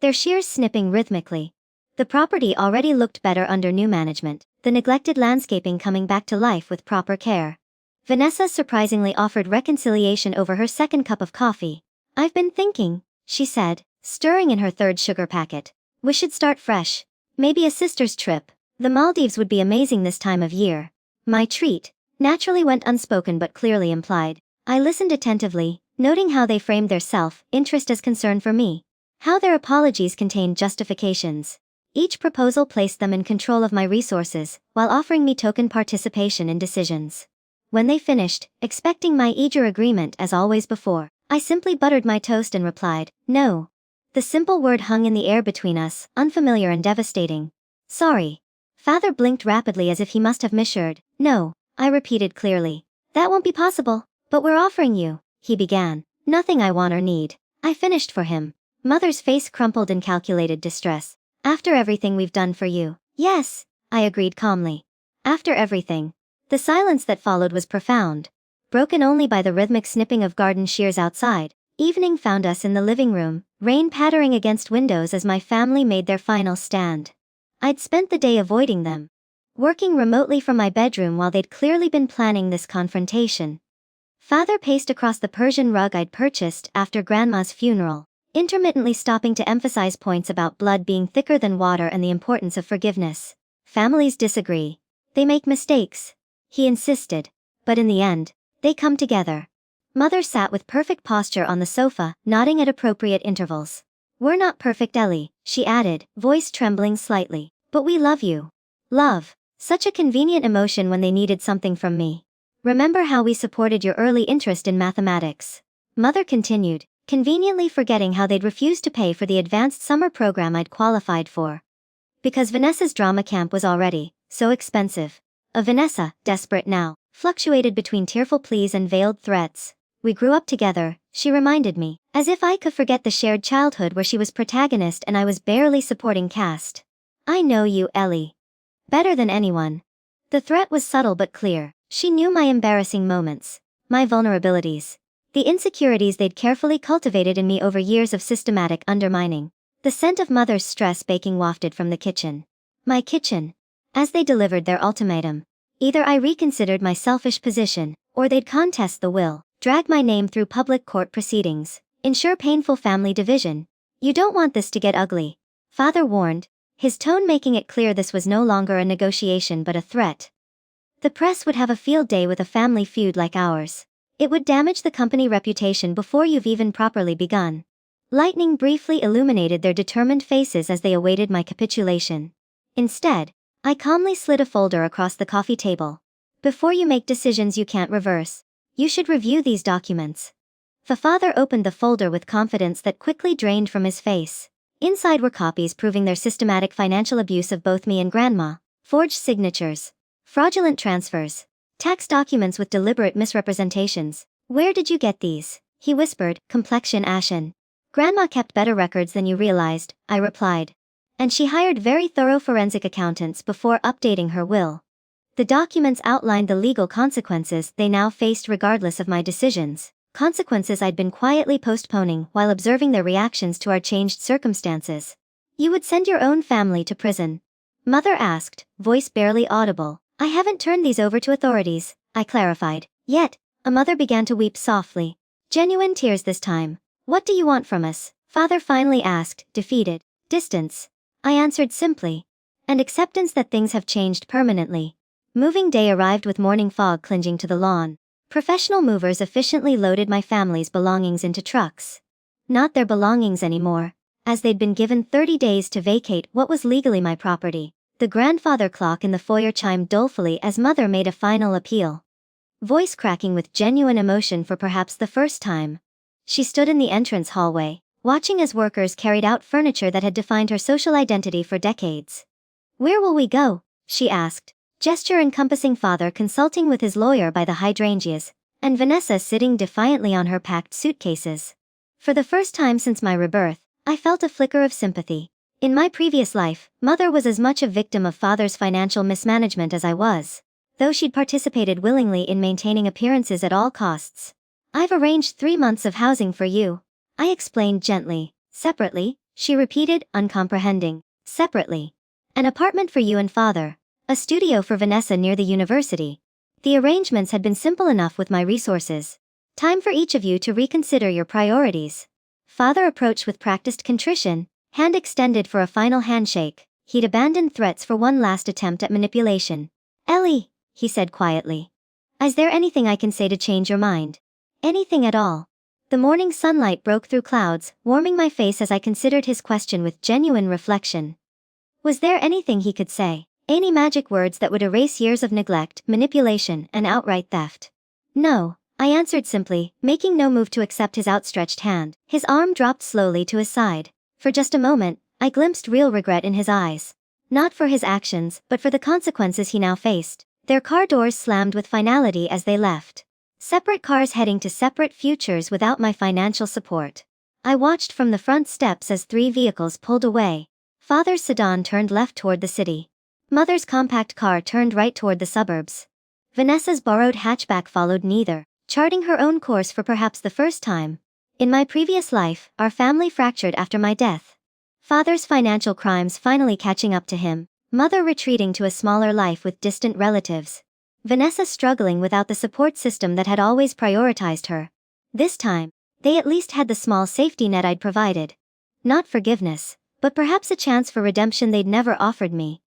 their shears snipping rhythmically. The property already looked better under new management, the neglected landscaping coming back to life with proper care. Vanessa surprisingly offered reconciliation over her second cup of coffee. I've been thinking, she said, stirring in her third sugar packet. We should start fresh. Maybe a sister's trip. The Maldives would be amazing this time of year. My treat naturally went unspoken but clearly implied. I listened attentively, noting how they framed their self-interest as concern for me. How their apologies contained justifications. Each proposal placed them in control of my resources, while offering me token participation in decisions. When they finished, expecting my eager agreement as always before, I simply buttered my toast and replied, "No." The simple word hung in the air between us, unfamiliar and devastating. "Sorry." Father blinked rapidly as if he must have misheard. "No," I repeated clearly. "That won't be possible." "But we're offering you," he began. "Nothing I want or need." I finished for him. Mother's face crumpled in calculated distress. "After everything we've done for you." "Yes," I agreed calmly. "After everything." The silence that followed was profound, broken only by the rhythmic snipping of garden shears outside. Evening found us in the living room, rain pattering against windows as my family made their final stand. I'd spent the day avoiding them, working remotely from my bedroom while they'd clearly been planning this confrontation. Father paced across the Persian rug I'd purchased after Grandma's funeral, intermittently stopping to emphasize points about blood being thicker than water and the importance of forgiveness. "Families disagree. They make mistakes," he insisted. "But in the end, they come together." Mother sat with perfect posture on the sofa, nodding at appropriate intervals. "We're not perfect, Ellie," she added, voice trembling slightly. "But we love you." Love. Such a convenient emotion when they needed something from me. "Remember how we supported your early interest in mathematics?" Mother continued, conveniently forgetting how they'd refused to pay for the advanced summer program I'd qualified for. Because Vanessa's drama camp was already so expensive. Vanessa, desperate now, fluctuated between tearful pleas and veiled threats. "We grew up together," she reminded me, as if I could forget the shared childhood where she was protagonist and I was barely supporting cast. "I know you, Ellie, better than anyone." The threat was subtle but clear. She knew my embarrassing moments, my vulnerabilities, the insecurities they'd carefully cultivated in me over years of systematic undermining. The scent of Mother's stress baking wafted from the kitchen. My kitchen. As they delivered their ultimatum. Either I reconsidered my selfish position, or they'd contest the will, drag my name through public court proceedings, ensure painful family division. "You don't want this to get ugly," Father warned, his tone making it clear this was no longer a negotiation but a threat. "The press would have a field day with a family feud like ours. It would damage the company reputation before you've even properly begun." Lightning briefly illuminated their determined faces as they awaited my capitulation. Instead, I calmly slid a folder across the coffee table. "Before you make decisions you can't reverse, you should review these documents." The father opened the folder with confidence that quickly drained from his face. Inside were copies proving their systematic financial abuse of both me and Grandma, forged signatures, fraudulent transfers, tax documents with deliberate misrepresentations. "Where did you get these?" he whispered, complexion ashen. "Grandma kept better records than you realized," I replied. "And she hired very thorough forensic accountants before updating her will." The documents outlined the legal consequences they now faced regardless of my decisions, consequences I'd been quietly postponing while observing their reactions to our changed circumstances. "You would send your own family to prison?" Mother asked, voice barely audible. "I haven't turned these over to authorities," I clarified. "Yet." A mother began to weep softly. Genuine tears this time. "What do you want from us?" Father finally asked, defeated. "Distance," I answered simply. "And acceptance that things have changed permanently." Moving day arrived with morning fog clinging to the lawn. Professional movers efficiently loaded my family's belongings into trucks. Not their belongings anymore, as they'd been given 30 days to vacate what was legally my property. The grandfather clock in the foyer chimed dolefully as Mother made a final appeal. Voice cracking with genuine emotion for perhaps the first time. She stood in the entrance hallway, watching as workers carried out furniture that had defined her social identity for decades. "Where will we go?" she asked, gesture encompassing Father consulting with his lawyer by the hydrangeas, and Vanessa sitting defiantly on her packed suitcases. For the first time since my rebirth, I felt a flicker of sympathy. In my previous life, Mother was as much a victim of Father's financial mismanagement as I was, though she'd participated willingly in maintaining appearances at all costs. "I've arranged 3 months of housing for you," I explained gently. "Separately," she repeated, uncomprehending. "Separately. An apartment for you and Father. A studio for Vanessa near the university." The arrangements had been simple enough with my resources. "Time for each of you to reconsider your priorities." Father approached with practiced contrition, hand extended for a final handshake. He'd abandoned threats for one last attempt at manipulation. "Ellie," he said quietly. "Is there anything I can say to change your mind?" "Anything at all." The morning sunlight broke through clouds, warming my face as I considered his question with genuine reflection. Was there anything he could say? Any magic words that would erase years of neglect, manipulation, and outright theft? No, I answered simply, making no move to accept his outstretched hand. His arm dropped slowly to his side. For just a moment, I glimpsed real regret in his eyes. Not for his actions, but for the consequences he now faced. Their car doors slammed with finality as they left. Separate cars heading to separate futures without my financial support. I watched from the front steps as 3 vehicles pulled away. Father's sedan turned left toward the city. Mother's compact car turned right toward the suburbs. Vanessa's borrowed hatchback followed neither, charting her own course for perhaps the first time. In my previous life, our family fractured after my death. Father's financial crimes finally catching up to him, mother retreating to a smaller life with distant relatives. Vanessa struggling without the support system that had always prioritized her. This time, they at least had the small safety net I'd provided. Not forgiveness, but perhaps a chance for redemption they'd never offered me.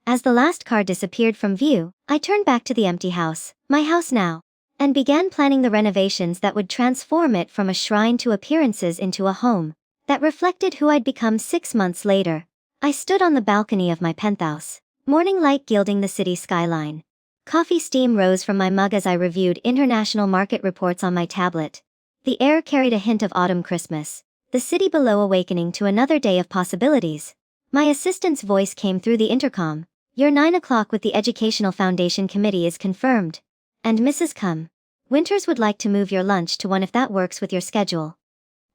As the last car disappeared from view, I turned back to the empty house, my house now, and began planning the renovations that would transform it from a shrine to appearances into a home that reflected who I'd become 6 months later. I stood on the balcony of my penthouse, morning light gilding the city skyline. Coffee steam rose from my mug as I reviewed international market reports on my tablet. The air carried a hint of autumn Christmas, the city below awakening to another day of possibilities. My assistant's voice came through the intercom. Your 9 o'clock with the Educational Foundation Committee is confirmed. And Mrs. Winters would like to move your lunch to 1 if that works with your schedule.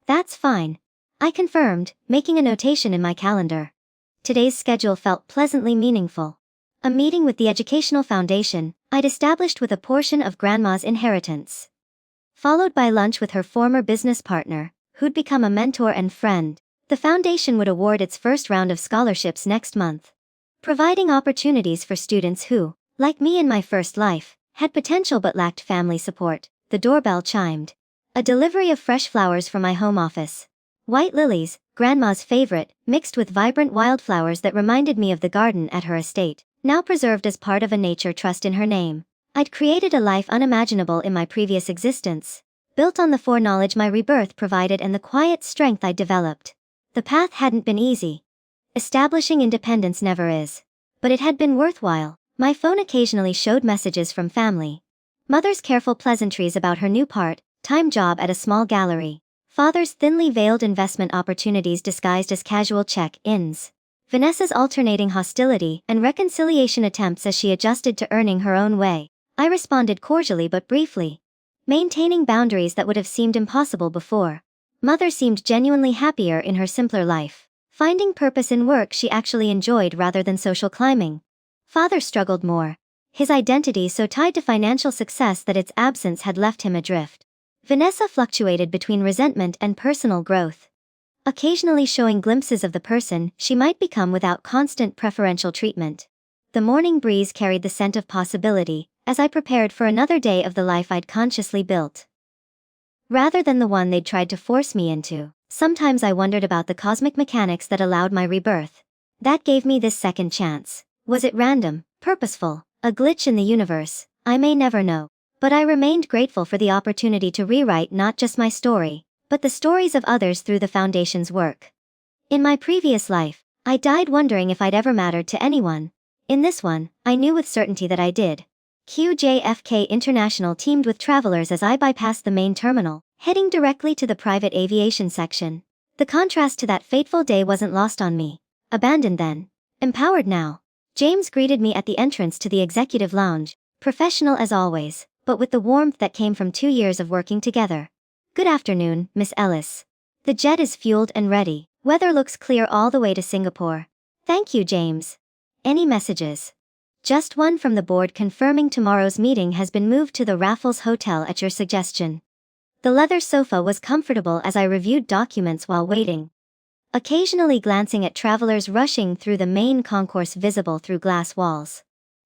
That's fine, I confirmed, making a notation in my calendar. Today's schedule felt pleasantly meaningful. A meeting with the Educational Foundation, I'd established with a portion of Grandma's inheritance. Followed by lunch with her former business partner, who'd become a mentor and friend. The foundation would award its first round of scholarships next month, providing opportunities for students who, like me in my first life, had potential but lacked family support. The doorbell chimed. A delivery of fresh flowers from my home office. White lilies, Grandma's favorite, mixed with vibrant wildflowers that reminded me of the garden at her estate, now preserved as part of a nature trust in her name. I'd created a life unimaginable in my previous existence, built on the foreknowledge my rebirth provided and the quiet strength I'd developed. The path hadn't been easy. Establishing independence never is. But it had been worthwhile. My phone occasionally showed messages from family. Mother's careful pleasantries about her new part-time job at a small gallery. Father's thinly veiled investment opportunities disguised as casual check-ins. Vanessa's alternating hostility and reconciliation attempts as she adjusted to earning her own way. I responded cordially but briefly, maintaining boundaries that would have seemed impossible before. Mother seemed genuinely happier in her simpler life, finding purpose in work she actually enjoyed rather than social climbing. Father struggled more, his identity so tied to financial success that its absence had left him adrift. Vanessa fluctuated between resentment and personal growth, occasionally showing glimpses of the person she might become without constant preferential treatment. The morning breeze carried the scent of possibility, as I prepared for another day of the life I'd consciously built, rather than the one they'd tried to force me into. Sometimes I wondered about the cosmic mechanics that allowed my rebirth. That gave me this second chance. Was it random, purposeful, a glitch in the universe? I may never know. But I remained grateful for the opportunity to rewrite not just my story, but the stories of others through the Foundation's work. In my previous life, I died wondering if I'd ever mattered to anyone. In this one, I knew with certainty that I did. QJFK International teamed with travelers as I bypassed the main terminal, heading directly to the private aviation section. The contrast to that fateful day wasn't lost on me. Abandoned then, empowered now. James greeted me at the entrance to the executive lounge, professional as always, but with the warmth that came from 2 years of working together. Good afternoon, Miss Ellis. The jet is fueled and ready. Weather looks clear all the way to Singapore. Thank you, James. Any messages? Just one from the board confirming tomorrow's meeting has been moved to the Raffles Hotel at your suggestion. The leather sofa was comfortable as I reviewed documents while waiting, occasionally glancing at travelers rushing through the main concourse visible through glass walls.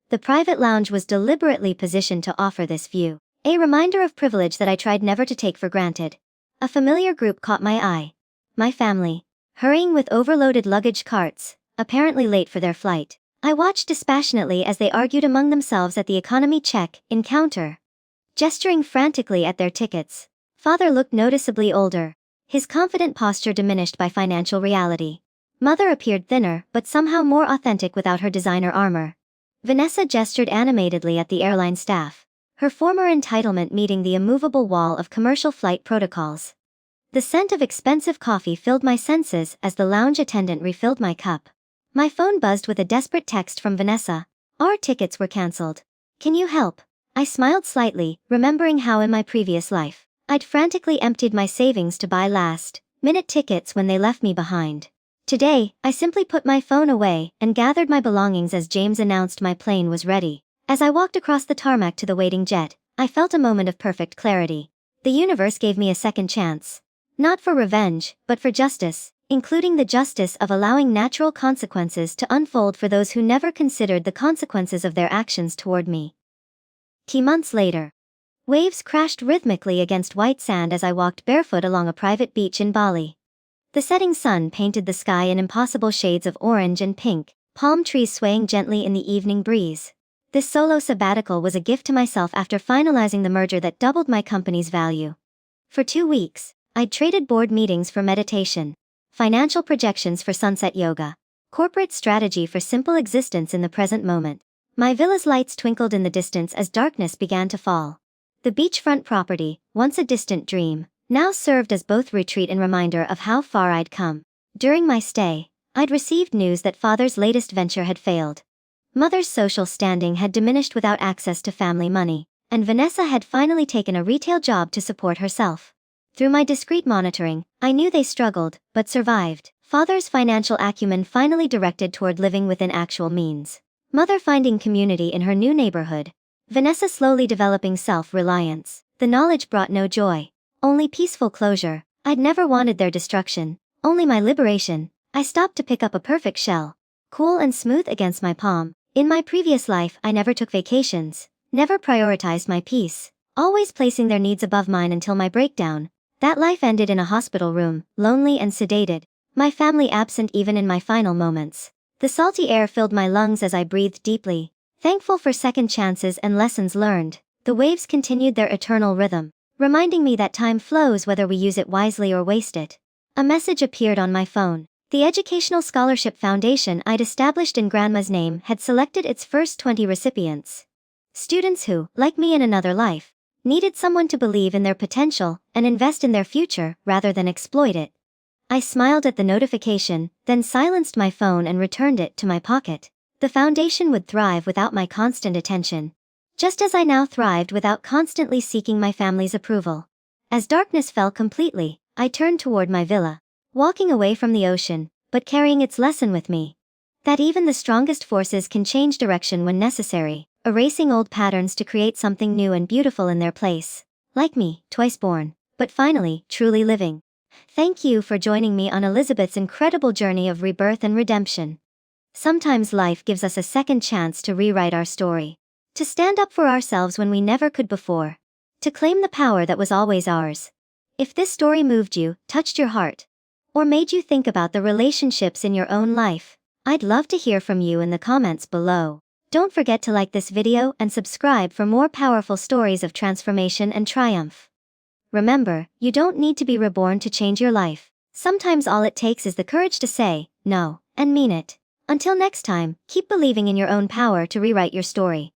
The private lounge was deliberately positioned to offer this view, a reminder of privilege that I tried never to take for granted. A familiar group caught my eye. My family, hurrying with overloaded luggage carts, apparently late for their flight. I watched dispassionately as they argued among themselves at the economy check-in counter, gesturing frantically at their tickets. Father looked noticeably older, his confident posture diminished by financial reality. Mother appeared thinner but somehow more authentic without her designer armor. Vanessa gestured animatedly at the airline staff, her former entitlement meeting the immovable wall of commercial flight protocols. The scent of expensive coffee filled my senses as the lounge attendant refilled my cup. My phone buzzed with a desperate text from Vanessa. Our tickets were cancelled. Can you help? I smiled slightly, remembering how in my previous life, I'd frantically emptied my savings to buy last-minute tickets when they left me behind. Today, I simply put my phone away and gathered my belongings as James announced my plane was ready. As I walked across the tarmac to the waiting jet, I felt a moment of perfect clarity. The universe gave me a second chance. Not for revenge, but for justice, including the justice of allowing natural consequences to unfold for those who never considered the consequences of their actions toward me. Months later. Waves crashed rhythmically against white sand as I walked barefoot along a private beach in Bali. The setting sun painted the sky in impossible shades of orange and pink, palm trees swaying gently in the evening breeze. This solo sabbatical was a gift to myself after finalizing the merger that doubled my company's value. For 2 weeks, I'd traded board meetings for meditation, financial projections for sunset yoga, corporate strategy for simple existence in the present moment. My villa's lights twinkled in the distance as darkness began to fall. The beachfront property, once a distant dream, now served as both retreat and reminder of how far I'd come. During my stay, I'd received news that Father's latest venture had failed. Mother's social standing had diminished without access to family money, and Vanessa had finally taken a retail job to support herself. Through my discreet monitoring, I knew they struggled, but survived. Father's financial acumen finally directed toward living within actual means. Mother finding community in her new neighborhood. Vanessa slowly developing self-reliance. The knowledge brought no joy, only peaceful closure. I'd never wanted their destruction, only my liberation. I stopped to pick up a perfect shell, cool and smooth against my palm. In my previous life, I never took vacations, never prioritized my peace, always placing their needs above mine until my breakdown. That life ended in a hospital room, lonely and sedated, my family absent even in my final moments. The salty air filled my lungs as I breathed deeply. Thankful for second chances and lessons learned, the waves continued their eternal rhythm, reminding me that time flows whether we use it wisely or waste it. A message appeared on my phone. The Educational Scholarship Foundation I'd established in Grandma's name had selected its first 20 recipients. Students who, like me in another life, needed someone to believe in their potential and invest in their future rather than exploit it. I smiled at the notification, then silenced my phone and returned it to my pocket. The foundation would thrive without my constant attention, just as I now thrived without constantly seeking my family's approval. As darkness fell completely, I turned toward my villa, walking away from the ocean, but carrying its lesson with me. That even the strongest forces can change direction when necessary, erasing old patterns to create something new and beautiful in their place. Like me, twice born, but finally, truly living. Thank you for joining me on Elizabeth's incredible journey of rebirth and redemption. Sometimes life gives us a second chance to rewrite our story, to stand up for ourselves when we never could before, to claim the power that was always ours. If this story moved you, touched your heart, or made you think about the relationships in your own life, I'd love to hear from you in the comments below. Don't forget to like this video and subscribe for more powerful stories of transformation and triumph. Remember, you don't need to be reborn to change your life. Sometimes all it takes is the courage to say no and mean it. Until next time, keep believing in your own power to rewrite your story.